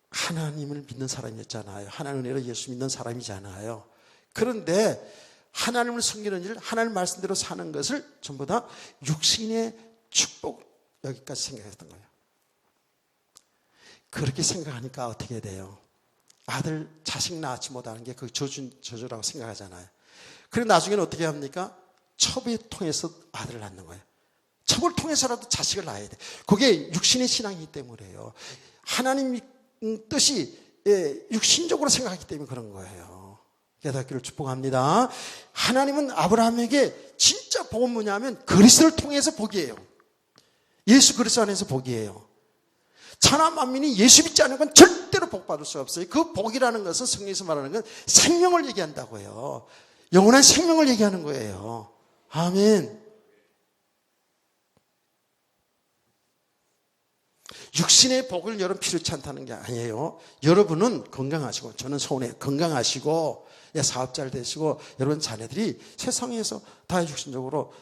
하나님을 믿는 사람이었잖아요. 하나님 은혜로 예수 믿는 사람이잖아요. 그런데 하나님을 섬기는 일, 하나님 말씀대로 사는 것을 전부 다 육신의 축복, 여기까지 생각했던 거예요. 그렇게 생각하니까 어떻게 돼요? 아들, 자식 낳지 못하는 게 그 저주라고 생각하잖아요. 그리고 나중에는 어떻게 합니까? 첩을 통해서 아들을 낳는 거예요. 첩을 통해서라도 자식을 낳아야 돼. 그게 육신의 신앙이기 때문에요. 하나님 뜻이 육신적으로 생각하기 때문에 그런 거예요. 깨닫기를 축복합니다. 하나님은 아브라함에게 진짜 복은 뭐냐면 그리스도를 통해서 복이에요. 예수 그리스도 안에서 복이에요. 천하 만민이 예수 믿지 않는 건 절대로 복 받을 수 없어요. 그 복이라는 것은 성경에서 말하는 건 생명을 얘기한다고요. 영원한 생명을 얘기하는 거예요. 아멘. 육신의 복을 여러분 필요치 않다는 게 아니에요. 여러분은 건강하시고, 저는 소원해요. 건강하시고, 사업 잘 되시고, 여러분 자녀들이 세상에서 다 육신적으로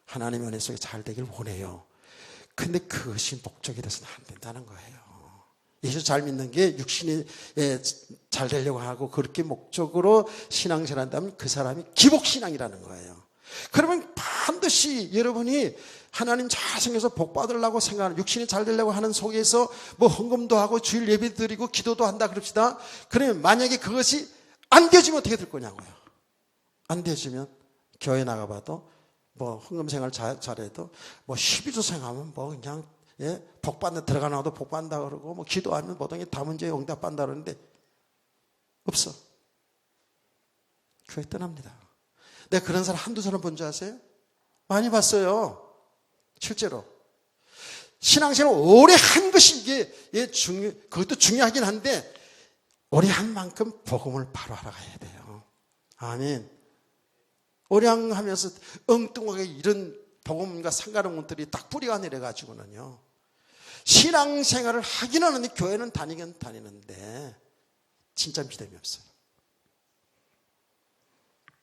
하나님의 은혜 속에 잘 되길 원해요. 근데 그것이 목적이 돼서는 안 된다는 거예요. 예수 잘 믿는 게 육신이 잘 되려고 하고 그렇게 목적으로 신앙생활 한다면 그 사람이 기복신앙이라는 거예요. 그러면 반드시 여러분이 하나님 잘 생겨서 복 받으려고 생각하는, 육신이 잘 되려고 하는 속에서 뭐 헌금도 하고 주일 예배 드리고 기도도 한다 그럽시다. 그러면 만약에 그것이 안 되어지면 어떻게 될 거냐고요. 안 되어지면 교회 나가봐도 뭐 헌금 생활 잘해도 뭐 12조 생하면 뭐 그냥 복 받는, 들어가 나와도 복 받는다 그러고 뭐 기도하면 모든 다 문제에 응답 받는다 그러는데 없어. 교회 떠납니다. 내가 그런 사람 한두 사람 본 줄 아세요? 많이 봤어요. 실제로. 신앙생활 오래 한 것이 이게 그것도 중요하긴 한데 오래 한 만큼 복음을 바로 알아가야 돼요. 아멘. 오래 하면서 엉뚱하게 이런 복음과 상관없는 것들이 딱 뿌리가 내려가지고는요. 신앙생활을 하긴 하는데 교회는 다니긴 다니는데 진짜 믿음이 없어요.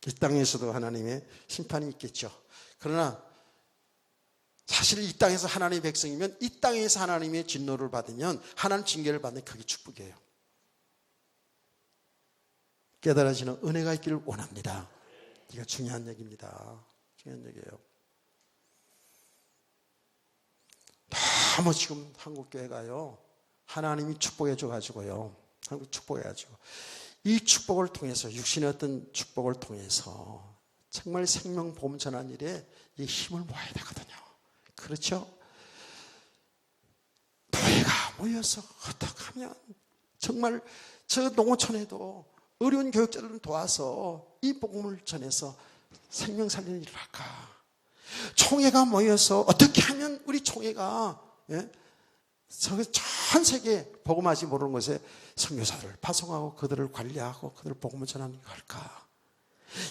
이 땅에서도 하나님의 심판이 있겠죠. 그러나 사실 이 땅에서 하나님의 백성이면 이 땅에서 하나님의 진노를 받으면 하나님 징계를 받는 그게 축복이에요. 깨달아지는 은혜가 있기를 원합니다. 이거 중요한 얘기입니다. 중요한 얘기예요. 너무 지금 한국교회가요, 하나님이 축복해 줘가지고요, 한국 축복해가지고 이 축복을 통해서, 육신의 어떤 축복을 통해서 정말 생명보험 전환 일에 이 힘을 모아야 되거든요. 그렇죠? 교회가 모여서 어떻게 하면 정말 저 농어촌에도 어려운 교육자들을 도와서 이 복음을 전해서 생명 살리는 일을 할까? 총회가 모여서 어떻게 하면 우리 총회가 전 세계 복음하지 모르는 곳에 선교사들을 파송하고 그들을 관리하고 그들을 복음을 전하는 일 할까?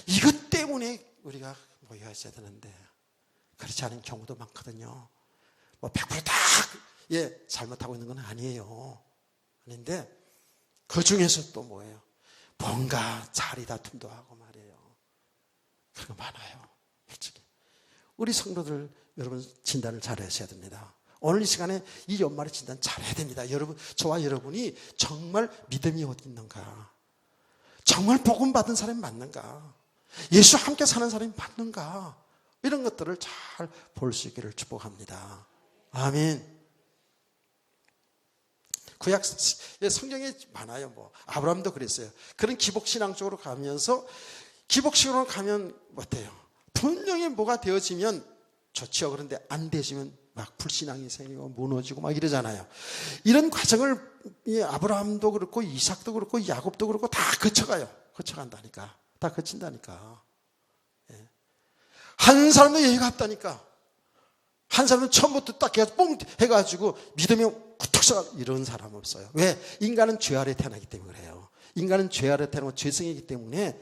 이것 때문에 우리가 모여야 되는데 그렇지 않은 경우도 많거든요. 뭐 100%다 잘못하고 있는 건 아니에요. 아닌데 그 중에서 또 뭐예요? 뭔가 자리 다툼도 하고 말이에요. 그런 거 많아요. 솔직히 우리 성도들 여러분 진단을 잘 하셔야 됩니다. 오늘 이 시간에 이 연말에 진단 잘 해야 됩니다. 여러분, 저와 여러분이 정말 믿음이 어디 있는가? 정말 복음 받은 사람이 맞는가? 예수 함께 사는 사람이 맞는가? 이런 것들을 잘 볼 수 있기를 축복합니다. 아멘. 구약 성경에 많아요. 뭐 아브라함도 그랬어요. 그런 기복신앙 쪽으로 가면서 기복신앙으로 가면 어때요? 분명히 뭐가 되어지면 좋죠. 그런데 안 되지면 막 불신앙이 생기고 무너지고 막 이러잖아요. 이런 과정을 아브라함도 그렇고 이삭도 그렇고 야곱도 그렇고 다 거쳐가요. 거쳐간다니까. 다 거친다니까. 한 사람도 예의가 없다니까. 한 사람은 처음부터 딱 뽕 해가지고 믿음이 툭 서 이런 사람 없어요. 왜? 인간은 죄 아래 태어나기 때문에 그래요. 인간은 죄 아래 태어나고 죄성이기 때문에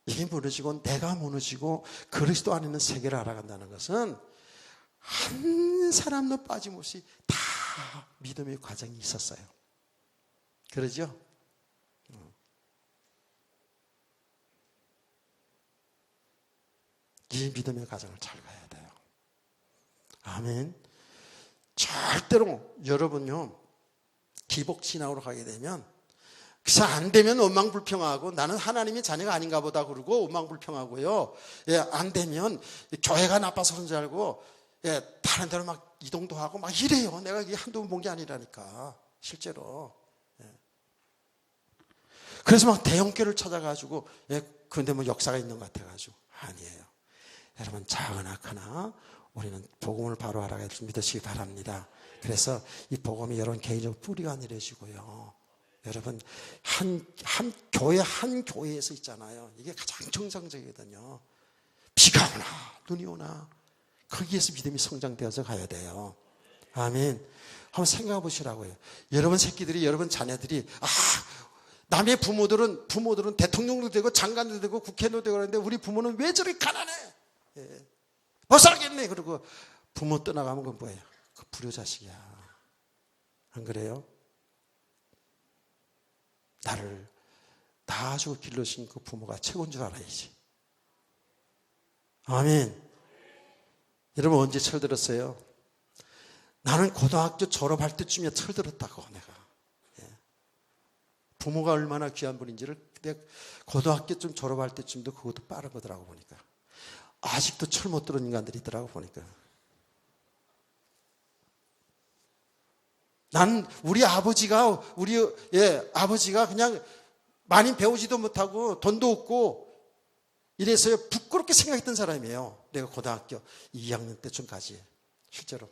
이게 무너지고 내가 무너지고 그리스도 안에 있는 세계를 알아간다는 것은 한 사람도 빠짐없이 다 믿음의 과정이 있었어요. 그러죠? 이 믿음의 가정을 잘 가야 돼요. 아멘. 절대로 여러분요, 기복신앙으로 가게 되면 그래서 안 되면 원망불평하고 나는 하나님의 자녀가 아닌가 보다 그러고 원망불평하고요. 예, 안 되면 교회가 나빠서 그런 줄 알고 예, 다른 데로 막 이동도 하고 막 이래요. 내가 이게 한두 번 본 게 아니라니까 실제로. 예. 그래서 막 대형교를 찾아가지고 예, 그런데 뭐 역사가 있는 것 같아가지고 아니에요. 여러분 작으나 크나 우리는 복음을 바로 알아야 믿으시기 바랍니다. 그래서 이 복음이 여러분 개인적 뿌리가 내려지고요. 여러분 한 교회에서 있잖아요. 이게 가장 정상적이거든요. 비가 오나 눈이 오나 거기에서 믿음이 성장되어서 가야 돼요. 아멘. 한번 생각해 보시라고요. 여러분 새끼들이 여러분 자녀들이 남의 부모들은 대통령도 되고 장관도 되고 국회의원도 되고 그러는데 우리 부모는 왜 저렇게 가난해? 예. 못 살겠네. 그러고 부모 떠나가면 그건 뭐예요? 그 불효자식이야. 안 그래요? 나를 낳아주고 길러신 그 부모가 최고인 줄 알아야지. 아멘. 여러분 언제 철들었어요? 나는 고등학교 졸업할 때쯤이야 철들었다고 내가. 예. 부모가 얼마나 귀한 분인지를 내가 고등학교쯤 졸업할 때쯤도 그것도 빠른 거더라고 보니까. 아직도 철 못 들은 인간들이 있더라고 보니까. 난 우리 아버지가 아버지가 그냥 많이 배우지도 못하고 돈도 없고 이래서요 부끄럽게 생각했던 사람이에요. 내가 고등학교 2학년 때쯤까지 실제로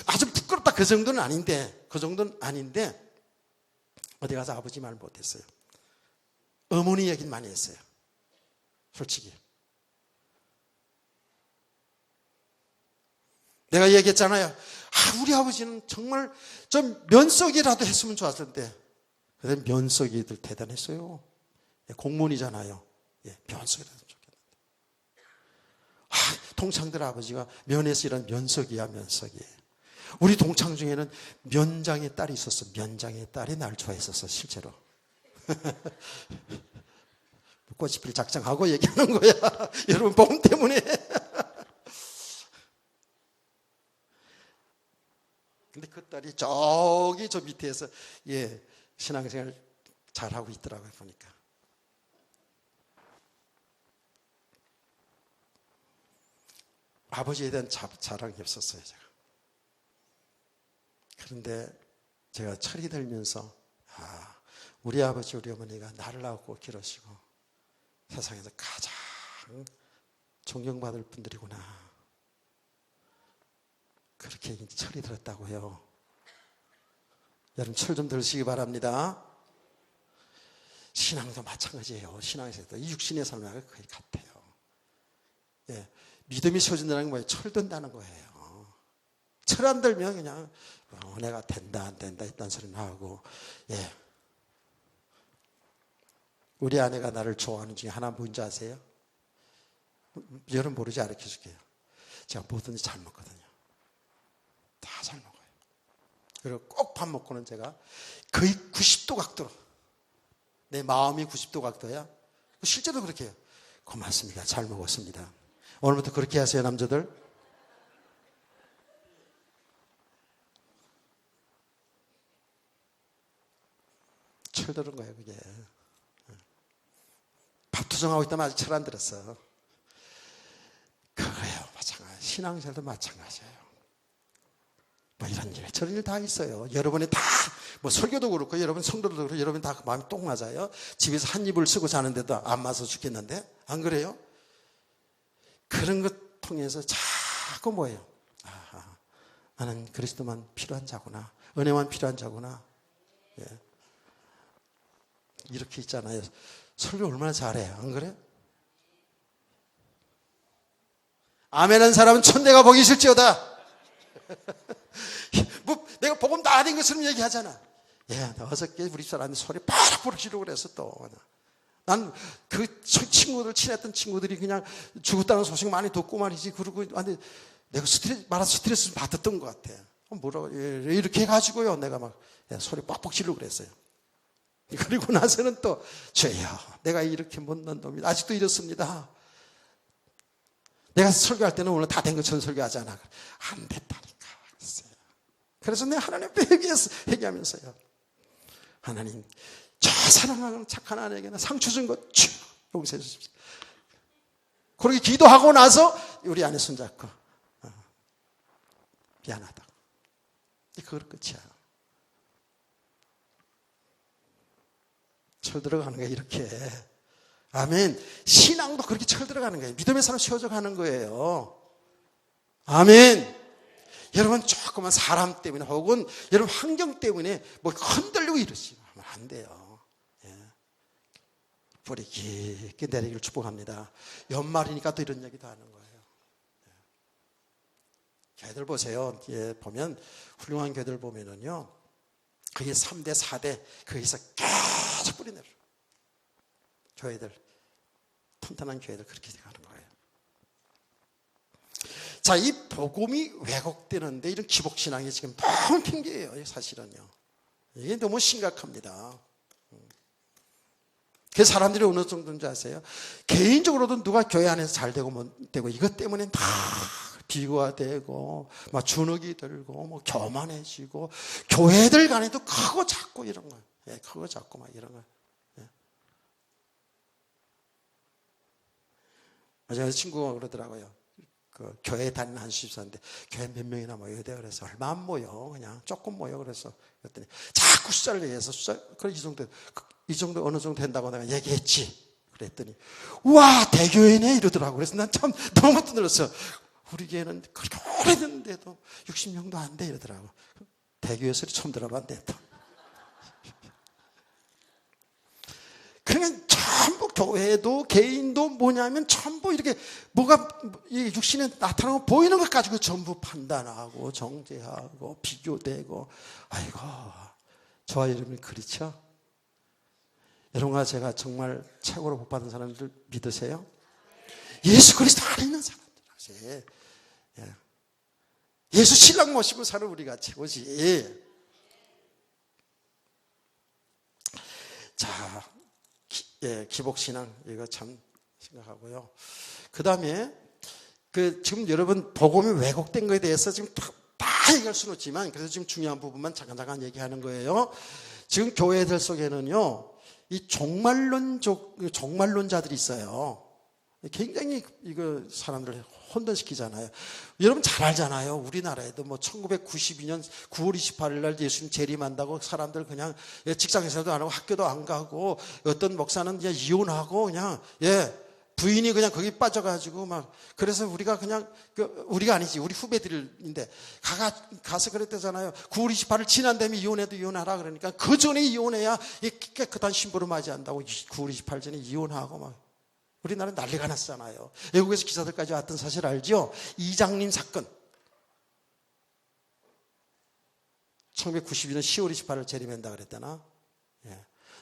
아주 부끄럽다 그 정도는 아닌데 어디 가서 아버지 말 못했어요. 어머니 얘기는 많이 했어요. 솔직히 내가 얘기했잖아요. 우리 아버지는 정말 좀 면석이라도 했으면 좋았을 텐데 근데 면석이들 대단했어요. 공무원이잖아요. 면석이라도 좋겠는데. 동창들 아버지가 면에서 일한 면석이야 면석이. 우리 동창 중에는 면장의 딸이 있었어. 면장의 딸이 날 좋아했었어 실제로. 꽃이 필 작정하고 얘기하는 거야. 여러분 복음 때문에. 근데 그 딸이 저기 저 밑에서 신앙생활 잘하고 있더라고요 보니까. 아버지에 대한 자랑이 없었어요 제가. 그런데 제가 철이 들면서 우리 아버지 우리 어머니가 나를 낳고 기르시고 세상에서 가장 존경받을 분들이구나. 그렇게 철이 들었다고요. 여러분 철 좀 들으시기 바랍니다. 신앙도 마찬가지예요. 신앙에서도 이 육신의 삶하고 거의 같아요. 믿음이 세워진다는 게 뭐예요? 철 든다는 거예요. 철 안 들면 그냥 내가 된다 안 된다 이딴 소리 나오고. 우리 아내가 나를 좋아하는 중에 하나 뭔지 아세요? 여러분 모르지 알려줘 줄게요. 제가 뭐든지 잘 먹거든요. 다 잘 먹어요. 그리고 꼭 밥 먹고는 제가 거의 90도 각도로 내 마음이 90도 각도야. 실제로 그렇게 해요. 고맙습니다. 잘 먹었습니다. 오늘부터 그렇게 하세요 남자들. 철드는 거예요 그게. 밥 투정하고 있다면 아직 철 안 들었어. 그거예요. 마찬가지. 신앙생활도 마찬가지예요. 뭐 이런 일 저런 일 다 있어요. 여러분이 다 뭐 설교도 그렇고 여러분 성도도 그렇고 여러분 다 마음이 똥 맞아요. 집에서 한 입을 쓰고 자는데도 안 맞아 죽겠는데 안 그래요? 그런 것 통해서 자꾸 뭐예요? 나는 그리스도만 필요한 자구나. 은혜만 필요한 자구나. 이렇게 있잖아요. 설교 얼마나 잘해. 안 그래? 아멘한 사람은 천대가 복이 있을지어다. 뭐 내가 복음 다 된 것처럼 얘기하잖아. 어저께 우리 사람이 소리 팍 부르시려고 그래서 또. 난 그 친했던 친구들이 그냥 죽었다는 소식 많이 듣고 말이지. 그러고 내가 스트레스 받았던 것 같아. 뭐라고 이렇게 해가지고요. 내가 막 소리 빡빡 지르고 그랬어요. 그리고 나서는 또 주여, 내가 이렇게 못난 놈이다. 아직도 이렇습니다. 내가 설교할 때는 오늘 다 된 것처럼 설교하잖아. 안 됐다니까. 그래서 내가 하나님 앞에 회개하면서요. 하나님, 저 사랑하는 착한 아내에게는 상처 준 것 용서해 주십시오. 그렇게 기도하고 나서 우리 아내 손잡고 미안하다. 그걸 끝이야. 철 들어가는 거야, 이렇게. 아멘. 신앙도 그렇게 철 들어가는 거예요. 믿음의 사람 세워져 가는 거예요. 아멘. 여러분, 조그만 사람 때문에 혹은 여러분 환경 때문에 뭐 흔들리고 이러시면 안 돼요. 예. 뿌리 깊게 내리기를 축복합니다. 연말이니까 또 이런 얘기도 하는 거예요. 예. 교회들 보세요. 예, 보면 훌륭한 교회들 보면은요, 그게 3대, 4대, 거기서 계속 뿌리 내려. 교회들, 튼튼한 교회들 그렇게 가는 거예요. 자, 이 복음이 왜곡되는데 이런 기복신앙이 지금 너무 핑계예요, 사실은요. 이게 너무 심각합니다. 그 사람들이 어느 정도인지 아세요? 개인적으로도 누가 교회 안에서 잘 되고 못 되고 이것 때문에 다 비교가 되고 막 주눅이 들고 뭐 교만해지고 교회들 간에도 크고 작고 이런 거예요. 예, 크고 작고 막 이런 거예요. 예. 어제 친구가 그러더라고요. 그 교회 다니는 한 수집사인데 교회 몇 명이나 모여야 돼. 그래서 얼마 안 모여. 그냥 조금 모여. 그래서 그랬더니 자꾸 숫자를 얘기해서 그래 이 정도 어느 정도 된다고 내가 얘기했지. 그랬더니 우와, 대교회네 이러더라고. 그래서 난 참 너무 떠들었어. 우리 교회는 그렇게 오래됐는데도 60명도 안 돼 이러더라고. 대교회 소리 처음 들어봤는데 또. 그러니까 전부 교회도 개인도 뭐냐면 전부 이렇게 뭐가 이 육신에 나타나고 보이는 것 가지고 전부 판단하고 정죄하고 비교되고. 아이고, 저와 여러분이 그렇죠? 여러분과 제가 정말 최고로 복받은 사람들 믿으세요? 예수 그리스도 안에 있는 사람들. 예. 예수 신랑 모시고 사는 우리가 최고지. 자, 기복신앙, 이거 참 생각하고요. 그 다음에, 지금 여러분, 복음이 왜곡된 거에 대해서 지금 다 얘기할 수는 없지만, 그래서 지금 중요한 부분만 잠깐 얘기하는 거예요. 지금 교회들 속에는요, 이 종말론자들이 있어요. 굉장히 이거 사람들을 혼돈시키잖아요. 여러분 잘 알잖아요. 우리나라에도 뭐 1992년 9월 28일 날 예수님 재림한다고 사람들 그냥 직장에서도 안 하고 학교도 안 가고 어떤 목사는 그냥 이혼하고 그냥 부인이 그냥 거기 빠져가지고 막 그래서 우리가 그냥 우리가 아니지 우리 후배들인데 가서 그랬대잖아요. 9월 28일 지난 다음에 이혼해도 이혼하라 그러니까 그 전에 이혼해야 깨끗한 신부를 맞이한다고 9월 28일 전에 이혼하고 막 우리나라 난리가 났잖아요. 외국에서 기사들까지 왔던 사실 알죠? 이장님 사건. 1992년 10월 28일 재림한다 그랬잖아.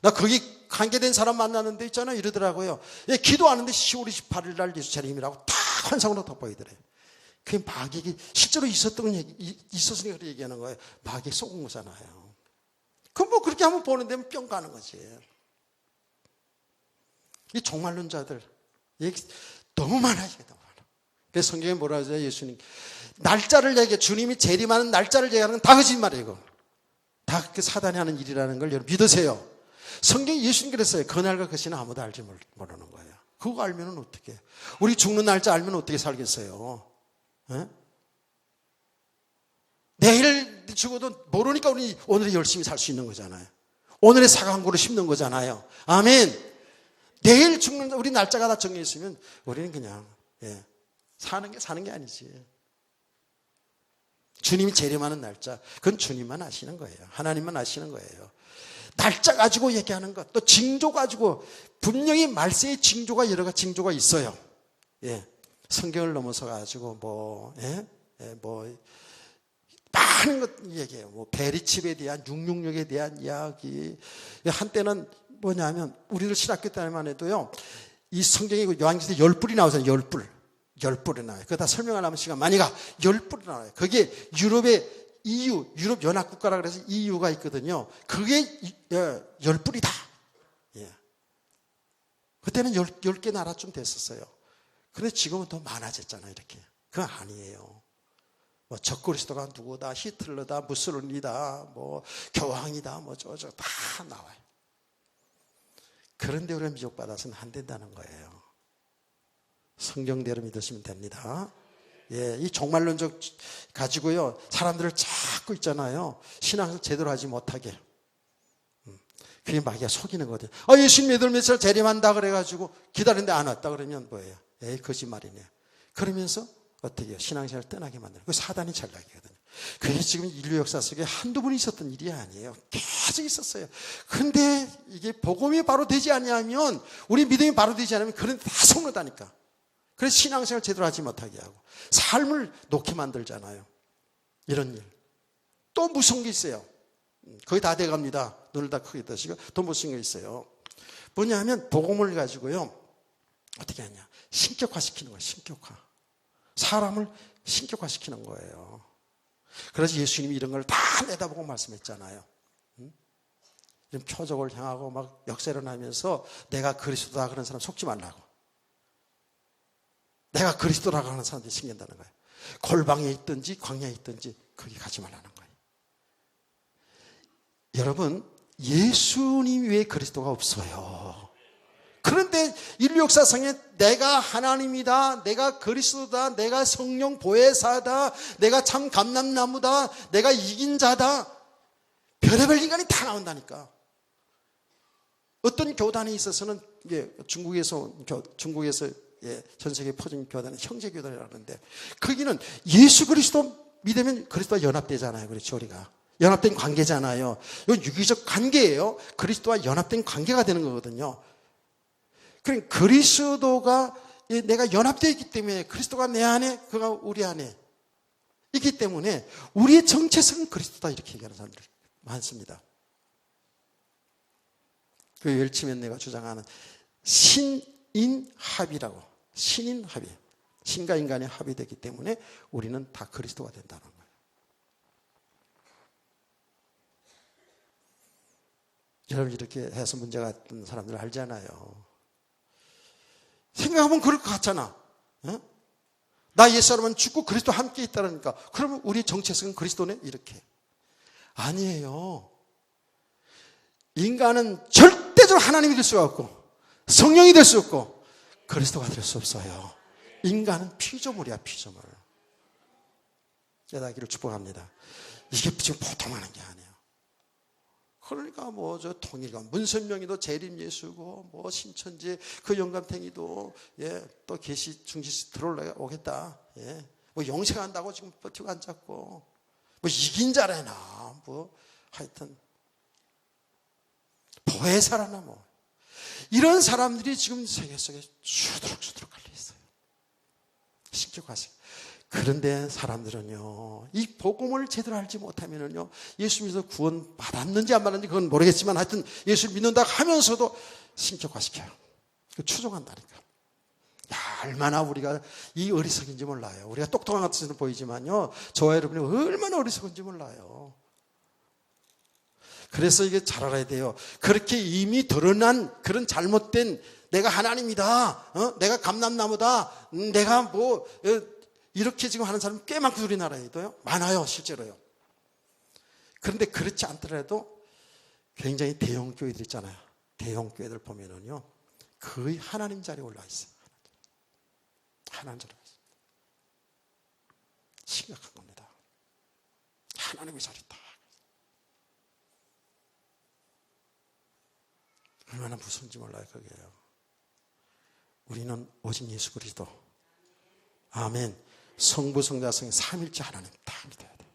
나 거기 관계된 사람 만났는데 있잖아 이러더라고요. 기도하는데 10월 28일 날 예수 재림이라고 다 환상으로 돋보이더래. 그게 마귀가 실제로 있었으니까 그렇게 얘기하는 거예요. 마귀에 속은 거잖아요. 그럼 뭐 그렇게 한번 보는 데면 뿅 가는 거지. 이 종말론자들 얘기 너무 많아요. 그래서 성경에 뭐라 하죠? 예수님 날짜를 얘기해. 주님이 재림하는 날짜를 얘기하는 건 다 거짓말이에요. 이거. 다 그 사단이 하는 일이라는 걸 여러분 믿으세요. 성경이 예수님 그랬어요. 그날과 그 시는 아무도 알지 모르는 거예요. 그거 알면 어떻게? 우리 죽는 날짜 알면 어떻게 살겠어요? 에? 내일 죽어도 모르니까 우리 오늘에 열심히 살 수 있는 거잖아요. 오늘의 사과한구를 심는 거잖아요. 아멘. 내일 죽는 우리 날짜가 다 정해 있으면 우리는 그냥 사는 게 아니지. 주님이 재림하는 날짜, 그건 주님만 아시는 거예요. 하나님만 아시는 거예요. 날짜 가지고 얘기하는 것, 또 징조 가지고 분명히 말세의 징조가 여러 가지 징조가 있어요. 성경을 넘어서 가지고 많은 것 얘기해요. 뭐 베리칩에 대한 666에 대한 이야기. 한때는 뭐냐면 우리들 신학교 때만 해도요. 이 성경에 요한계시록에 10뿔이 나오잖아요. 10뿔이 나와요. 그거 다 설명하려면 시간 많이 가. 10뿔이 나와요. 그게 유럽의 EU, 유럽 연합 국가라 그래서 EU가 있거든요. 그게 10불이다. 예. 그때는 10개 나라쯤 됐었어요. 그런데 지금은 더 많아졌잖아요, 이렇게. 그건 아니에요. 뭐 적그리스도가 누구다, 히틀러다, 무솔리니다, 뭐 교황이다, 뭐 저저 다 나와요. 그런데 우리가 미혹받아서는 안 된다는 거예요. 성경대로 믿으시면 됩니다. 예, 이 종말론적 가지고요, 사람들을 자꾸 있잖아요, 신앙을 제대로 하지 못하게. 그게 마귀가 속이는 거거든요. 예수님 애들 몇살 재림한다 그래가지고 기다리는데 안 왔다 그러면 뭐예요? 에이, 거짓말이네. 그러면서 어떻게 해요? 신앙생활을 떠나게 만드는. 그 사단이 전략이거든요. 그게 지금 인류 역사 속에 한두 번 있었던 일이 아니에요. 계속 있었어요. 근데 이게 복음이 바로 되지 않으면, 우리 믿음이 바로 되지 않으면 그런 데 다 속는다니까. 그래서 신앙생활을 제대로 하지 못하게 하고 삶을 놓게 만들잖아요. 이런 일. 또 무서운 게 있어요. 거의 다 돼갑니다. 눈을 다 크게 뜨시고. 또 무서운 게 있어요. 뭐냐 하면 복음을 가지고요, 어떻게 하냐, 신격화시키는 거예요. 신격화. 사람을 신격화시키는 거예요. 그래서 예수님이 이런 걸 다 내다보고 말씀했잖아요. 이런 표적을 향하고 막 역사일어나면서 내가 그리스도다 그런 사람 속지 말라고. 내가 그리스도라고 하는 사람들이 생긴다는 거예요. 골방에 있든지 광야에 있든지 거기 가지 말라는 거예요. 여러분, 예수님 외에 그리스도가 없어요. 그런데 인류 역사상에 내가 하나님이다, 내가 그리스도다, 내가 성령 보혜사다, 내가 참 감람나무다, 내가 이긴 자다, 별의별 인간이 다 나온다니까. 어떤 교단에 있어서는 중국에서 전 세계에 퍼진 교단은 형제교단이라고 하는데, 거기는 예수 그리스도 믿으면 그리스도와 연합되잖아요. 그렇죠, 우리가. 연합된 관계잖아요. 이건 유기적 관계예요. 그리스도와 연합된 관계가 되는 거거든요. 그러니까 그리스도가, 내가 연합되어 있기 때문에, 그리스도가 내 안에, 그가 우리 안에 있기 때문에 우리의 정체성은 그리스도다, 이렇게 얘기하는 사람들이 많습니다. 그 열치면 내가 주장하는 신인합이라고. 신인합이. 신과 인간의 합이 되기 때문에 우리는 다 그리스도가 된다는 거예요. 여러분, 이렇게 해서 문제가 있던 사람들 알잖아요. 생각하면 그럴 것 같잖아. 나 옛사람은 죽고 그리스도 함께 있다니까. 그러면 우리의 정체성은 그리스도네? 이렇게. 아니에요. 인간은 절대적으로 하나님이 될 수가 없고, 성령이 될 수 없고, 그리스도가 될 수 없어요. 인간은 피조물이야, 피조물. 깨닫기를 축복합니다. 이게 지금 보통 하는 게 아니에요. 그러니까 통일감, 문선명이도 재림 예수고, 신천지 그 영감탱이도 또 계시 중지시 들어오겠다. 영생한다고 지금 버티고 앉았고, 이긴 자래나, 하여튼 보혜사라나 이런 사람들이 지금 세계 속에 수두룩수두룩 깔려 있어요. 신격화시. 그런데 사람들은요, 이 복음을 제대로 알지 못하면은요, 예수 믿어서 구원 받았는지 안 받았는지 그건 모르겠지만, 하여튼 예수를 믿는다 하면서도 신격화시켜요. 추종한다니까. 얼마나 우리가 이 어리석인지 몰라요. 우리가 똑똑한 것 같아서 보이지만요, 저와 여러분이 얼마나 어리석은지 몰라요. 그래서 이게 잘 알아야 돼요. 그렇게 이미 드러난 그런 잘못된, 내가 하나님이다, 내가 감람나무다, 내가 이렇게 지금 하는 사람 꽤 많고, 우리나라에도요. 많아요, 실제로요. 그런데 그렇지 않더라도 굉장히 대형 교회들 있잖아요. 대형 교회들 보면은요, 거의 하나님 자리에 올라 있어요. 하나님 자리에 올라 있어요. 심각한 겁니다. 하나님의 자리다. 얼마나 무서운지 몰라요, 그게요. 우리는 오직 예수 그리스도, 아멘, 성부, 성자, 성령 삼일째 하나님 다 믿어야 돼요.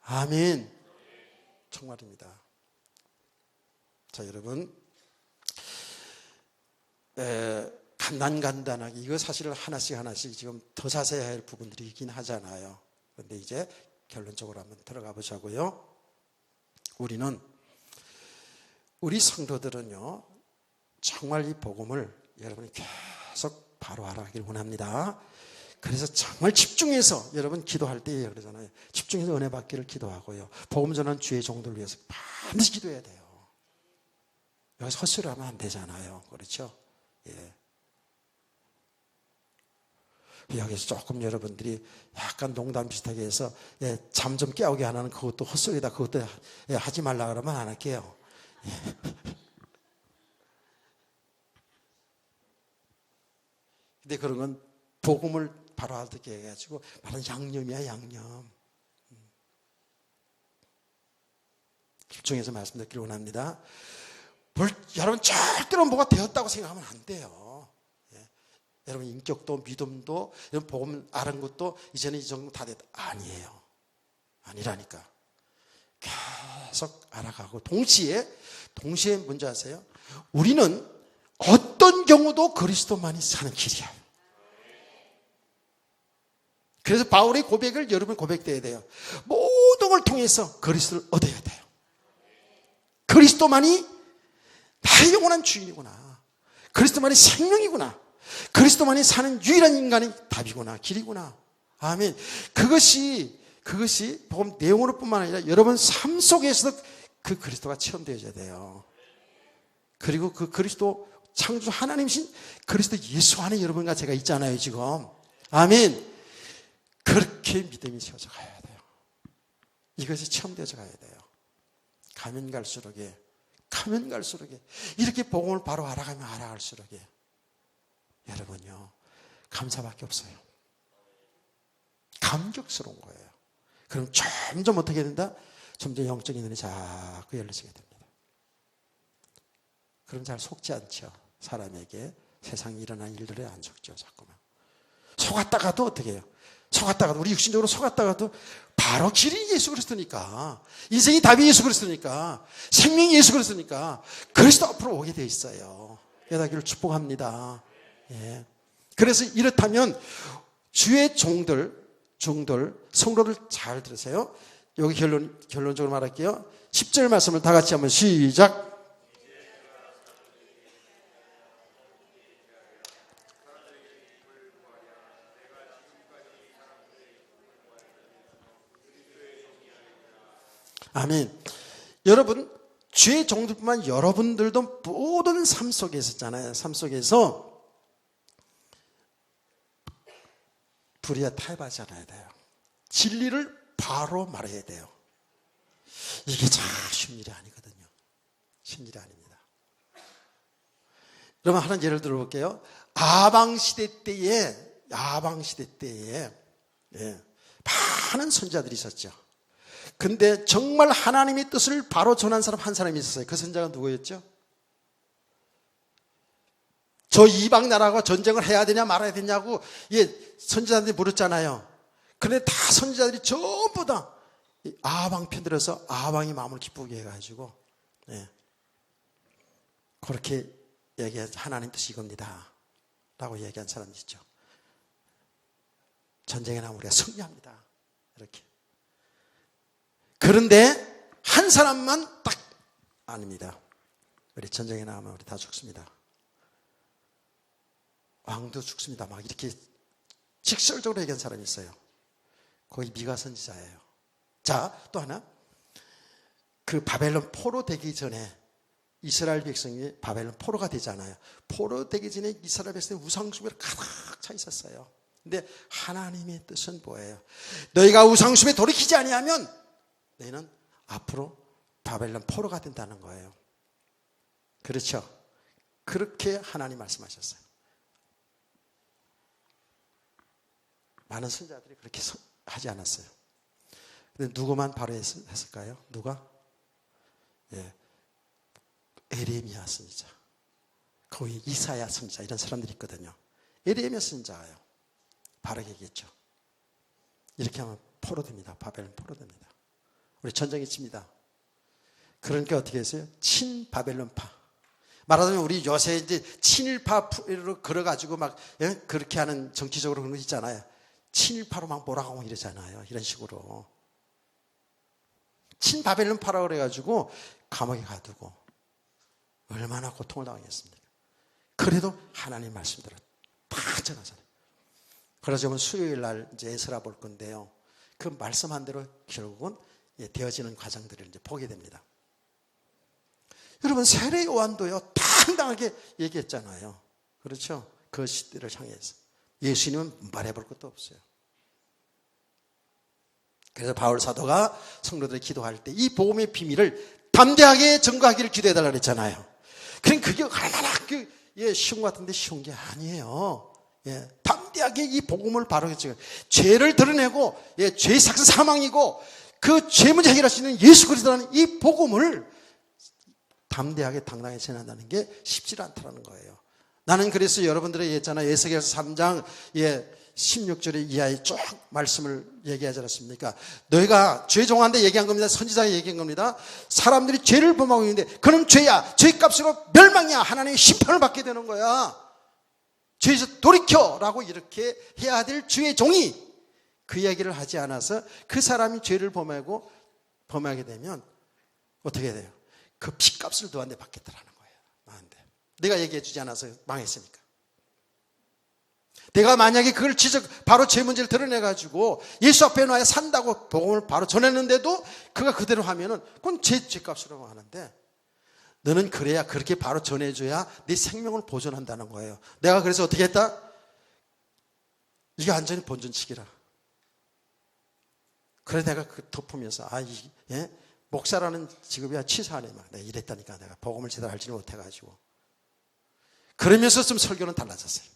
아멘. 정말입니다. 자, 여러분, 간단하게 이거 사실 하나씩 지금 더 자세히 할 부분들이 있긴 하잖아요. 그런데 이제 결론적으로 한번 들어가 보자고요. 우리 성도들은요, 정말 이 복음을 여러분이 계속 바로 알아가길 원합니다. 그래서 정말 집중해서 여러분 기도할 때 그러잖아요. 집중해서 은혜 받기를 기도하고요. 복음 전하는 주의 종들을 위해서 반드시 기도해야 돼요. 여기서 헛소리 하면 안 되잖아요. 그렇죠? 예. 여기서 조금 여러분들이 약간 농담 비슷하게 해서 잠 좀 깨우게 하는 그것도 헛소리다. 그것도 하지 말라 그러면 안 할게요. 예. 근데 그런 건 복음을 바로 알게 해가지고 바로 양념이야, 양념. 집중해서 말씀드리길 원합니다. 여러분 절대로 뭐가 되었다고 생각하면 안 돼요. 예. 여러분 인격도 믿음도 여러분 복음 아는 것도 이제는 이 정도 다 됐다. 아니에요. 아니라니까. 계속 알아가고 동시에 뭔지 아세요? 우리는 어떤 경우도 그리스도만이 사는 길이야. 그래서 바울의 고백을 여러분 고백돼야 돼요. 모든 걸 통해서 그리스도를 얻어야 돼요. 그리스도만이 나의 영원한 주인이구나. 그리스도만이 생명이구나. 그리스도만이 사는 유일한 인간의 답이구나. 길이구나. 아멘. 그것이 복음 내용으로 뿐만 아니라 여러분 삶 속에서도 그 그리스도가 체험되어져야 돼요. 그리고 그 그리스도 창조 하나님이신 그리스도 예수 안에 여러분과 제가 있잖아요, 지금. 아멘. 그렇게 믿음이 세워져 가야 돼요. 이것이 체험되어져 가야 돼요. 가면 갈수록에 이렇게 복음을 바로 알아가면 알아갈수록에 여러분요 감사밖에 없어요. 감격스러운 거예요. 그럼 점점 어떻게 된다? 점점 영적인 눈이 자꾸 열려지게 됩니다. 그럼 잘 속지 않죠. 사람에게 세상에 일어난 일들에 안 속죠. 자꾸만 속았다가도 어떻게 해요? 속았다가도 우리 육신적으로 속았다가도 바로 길이 예수 그리스도니까 인생이 답이 예수 그리스도니까 생명이 예수 그리스도니까 그리스도 앞으로 오게 돼 있어요. 깨닫기를 축복합니다. 예. 그래서 이렇다면 주의 종들 성도를 잘 들으세요. 여기 결론적으로 말할게요. 10절 말씀을 다 같이 한번 시작. 아멘. 여러분, 주의 종들뿐만 여러분들도 모든 삶 속에 있었잖아요. 삶 속에서 불의와 타협하지 않아야 돼요. 진리를 바로 말해야 돼요. 이게 참 쉬운 일이 아니거든요. 쉬운 일이 아닙니다. 여러분 하나 예를 들어볼게요. 아방시대 때에 많은 선지자들이 있었죠. 근데 정말 하나님의 뜻을 바로 전한 사람 한 사람이 있었어요. 그 선지자가 누구였죠? 저 이방 나라가 전쟁을 해야 되냐 말아야 되냐고 선지자들이 물었잖아요. 그런데 다 선지자들이 전부 다 아방 편 들어서 아방이 마음을 기쁘게 해가지고 그렇게 얘기한 하나님 뜻이 이겁니다 라고 얘기한 사람이 있죠. 전쟁에 나면 우리가 승리합니다 이렇게. 그런데 한 사람만 딱 아닙니다. 우리 전쟁에 나가면 우리 다 죽습니다. 왕도 죽습니다. 막 이렇게 직설적으로 얘기한 사람이 있어요. 거기 미가 선지자예요. 자, 또 하나. 그 바벨론 포로 되기 전에 이스라엘 백성이 바벨론 포로가 되잖아요. 포로 되기 전에 이스라엘 백성이 우상숭배로 가득 차 있었어요. 근데 하나님의 뜻은 뭐예요? 너희가 우상숭배에 돌이키지 아니하면 너희는 앞으로 바벨론 포로가 된다는 거예요. 그렇죠? 그렇게 하나님 말씀하셨어요. 많은 선지자들이 그렇게 하지 않았어요. 근데 누구만 바로 했을까요? 누가? 에레미야 선지자, 거기 이사야 선지자 이런 사람들이 있거든요. 에레미야 선지자예요. 바르게 얘기했죠. 이렇게 하면 포로됩니다. 바벨론 포로됩니다. 우리 전쟁이 칩니다. 그러니까 어떻게 했어요? 친바벨론파. 말하자면 우리 요새 이제 친일파로 걸어가지고 막 그렇게 하는 정치적으로 그런 거 있잖아요. 친일파로 막 몰아가고 이러잖아요. 이런 식으로. 친바벨론파라고 그래가지고 감옥에 가두고 얼마나 고통을 당하겠습니까? 그래도 하나님 말씀대로 다 전하잖아요. 그래서 오늘 수요일 날 이제 에스라 볼 건데요. 그 말씀한 대로 결국은 되어지는 과정들을 이제 보게 됩니다. 여러분, 세례 요한도요, 당당하게 얘기했잖아요. 그렇죠? 그 시대를 향해서. 예수님은 말해볼 것도 없어요. 그래서 바울 사도가 성도들이 기도할 때 이 복음의 비밀을 담대하게 전거하기를 기도해달라고 그랬잖아요. 그럼 그게 얼마나 쉬운 것 같은데 쉬운 게 아니에요. 담대하게 이 복음을 바로 지금 죄를 드러내고 죄의 삭은 사망이고 그 죄 문제 해결할 수 있는 예수 그리스도라는 이 복음을 담대하게 당당하게 전한다는 게 쉽지 않다는 거예요. 나는 그래서 여러분들이 얘기했잖아요. 에스겔서 3장 16절의 이하에 쭉 말씀을 얘기하지 않았습니까? 너희가 죄 종한테 얘기한 겁니다. 선지자가 얘기한 겁니다. 사람들이 죄를 범하고 있는데 그는 죄야. 죄값으로 멸망이야. 하나님의 심판을 받게 되는 거야. 죄에서 돌이켜라고 이렇게 해야 될 주의 종이 그 이야기를 하지 않아서 그 사람이 죄를 범하게 되면 어떻게 돼요? 그 피값을 너한테 받겠다라는 거예요. 나한테. 내가 얘기해 주지 않아서 망했으니까. 내가 만약에 그걸 바로 죄 문제를 드러내가지고 예수 앞에 놔야 산다고 복음을 바로 전했는데도 그가 그대로 하면은 그건 죄값으로 하는데 너는 그래야 그렇게 바로 전해줘야 네 생명을 보존한다는 거예요. 내가 그래서 어떻게 했다? 이게 완전히 본전치기라. 그래 내가 그 덮으면서 목사라는 직업이야 치사하네 막 내가 이랬다니까 내가 복음을 제대로 알지 못해가지고 그러면서 좀 설교는 달라졌어요.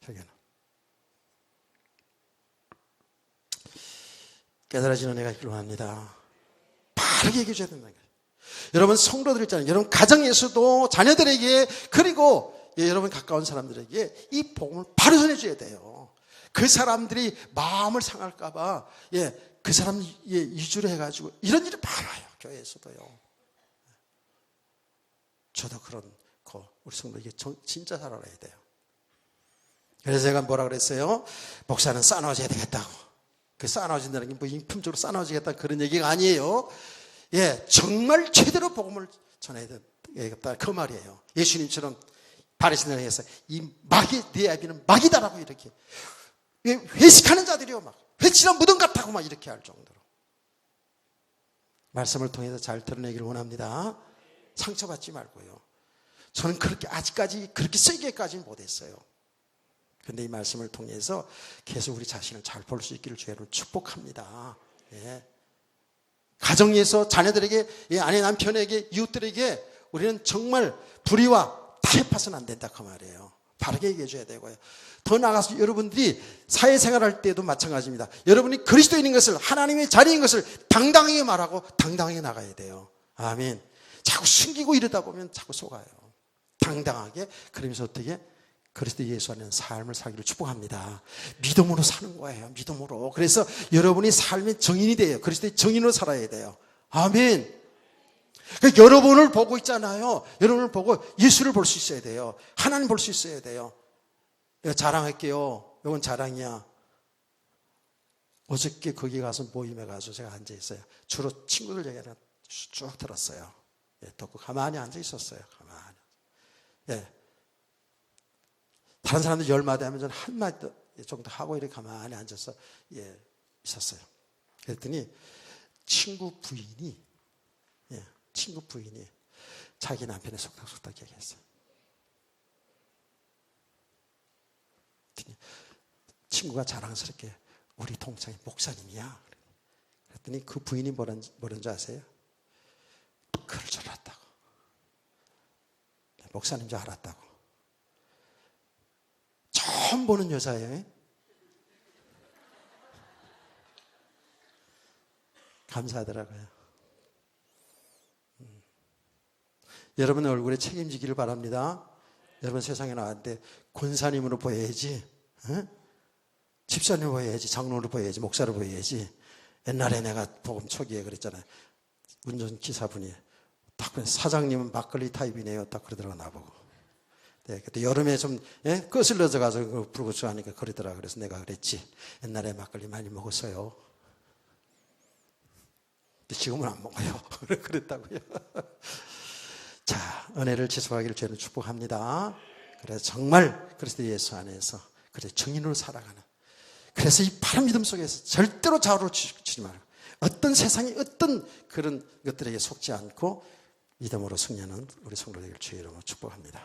설교는 깨달아지는 애가 있기로 합니다. 바르게 얘기해 줘야 된다는 거예요. 여러분 성도들 있잖아요. 여러분 가정에서도 자녀들에게 그리고 여러분 가까운 사람들에게 이 복음을 바로 전해줘야 돼요. 그 사람들이 마음을 상할까 봐 그 사람 이주를 해가지고 이런 일이 많아요. 교회에서도요. 저도 그런 거 우리 성도에게 진짜 잘 알아야 돼요. 그래서 제가 뭐라 그랬어요? 목사는 싸나워져야 되겠다고. 그 싸나워진다는 게 뭐 인품적으로 싸나워지겠다 그런 얘기가 아니에요. 정말 제대로 복음을 전해야 되겠다 그 말이에요. 예수님처럼 바리새인들에 의해서 이 마귀 네 아비는 마귀다라고 이렇게 회식하는 자들이요 막 회치나 무덤 같다고 막 이렇게 할 정도로 말씀을 통해서 잘 드러내기를 원합니다. 상처받지 말고요. 저는 그렇게 아직까지 그렇게 세게까지는 못했어요. 그런데 이 말씀을 통해서 계속 우리 자신을 잘 볼 수 있기를 주의로 축복합니다. 가정에서 자녀들에게 아내 남편에게 이웃들에게 우리는 정말 불의와 타협해서는 안 된다 그 말이에요. 바르게 얘기해 줘야 되고요. 더 나아가서 여러분들이 사회생활할 때도 마찬가지입니다. 여러분이 그리스도인인 것을 하나님의 자리인 것을 당당하게 말하고 당당하게 나가야 돼요. 아멘. 자꾸 숨기고 이러다 보면 자꾸 속아요. 당당하게 그러면서 어떻게 그리스도 예수 안에 삶을 살기를 축복합니다. 믿음으로 사는 거예요. 믿음으로. 그래서 여러분이 삶의 정인이 돼요. 그리스도의 정인으로 살아야 돼요. 아멘. 그러니까 여러분을 보고 있잖아요. 여러분을 보고 예수를 볼 수 있어야 돼요. 하나님 볼 수 있어야 돼요. 내가 자랑할게요. 이건 자랑이야. 어저께 거기 가서 모임에 가서 제가 앉아 있어요. 주로 친구들 얘기를 쭉 들었어요. 듣고 가만히 앉아 있었어요. 가만히. 다른 사람들 10마디 하면 저는 한 마디 정도 하고 이렇게 가만히 앉아서 있었어요. 그랬더니 친구 부인이 자기 남편의 속닥속닥 얘기했어요. 친구가 자랑스럽게 우리 동창이 목사님이야. 그랬더니 그 부인이 뭐라는 줄 아세요? 그럴 줄 알았다고. 목사님 줄 알았다고. 처음 보는 여자예요. 감사하더라고요. 여러분의 얼굴에 책임지기를 바랍니다. 여러분 세상에 나왔는데 권사님으로 보여야지, 집사님으로 보여야지, 장로로 보여야지, 목사로 보여야지. 옛날에 내가 복음 초기에 그랬잖아요. 운전기사분이 딱 사장님은 막걸리 타입이네요. 딱 그러더라고 나보고. 그때 여름에 좀 거슬러져 가서 불구수 하니까 그러더라. 그래서 내가 그랬지. 옛날에 막걸리 많이 먹었어요. 근데 지금은 안 먹어요. 그랬다고요. 자, 은혜를 지속하기를 저는 축복합니다. 그래서 정말 그리스도 예수 안에서 그래 정인으로 살아가는 그래서 이 바른 믿음 속에서 절대로 좌우로 치지 말고 어떤 세상이 어떤 그런 것들에게 속지 않고 믿음으로 승리하는 우리 성도 되길 주의 이름으로 축복합니다.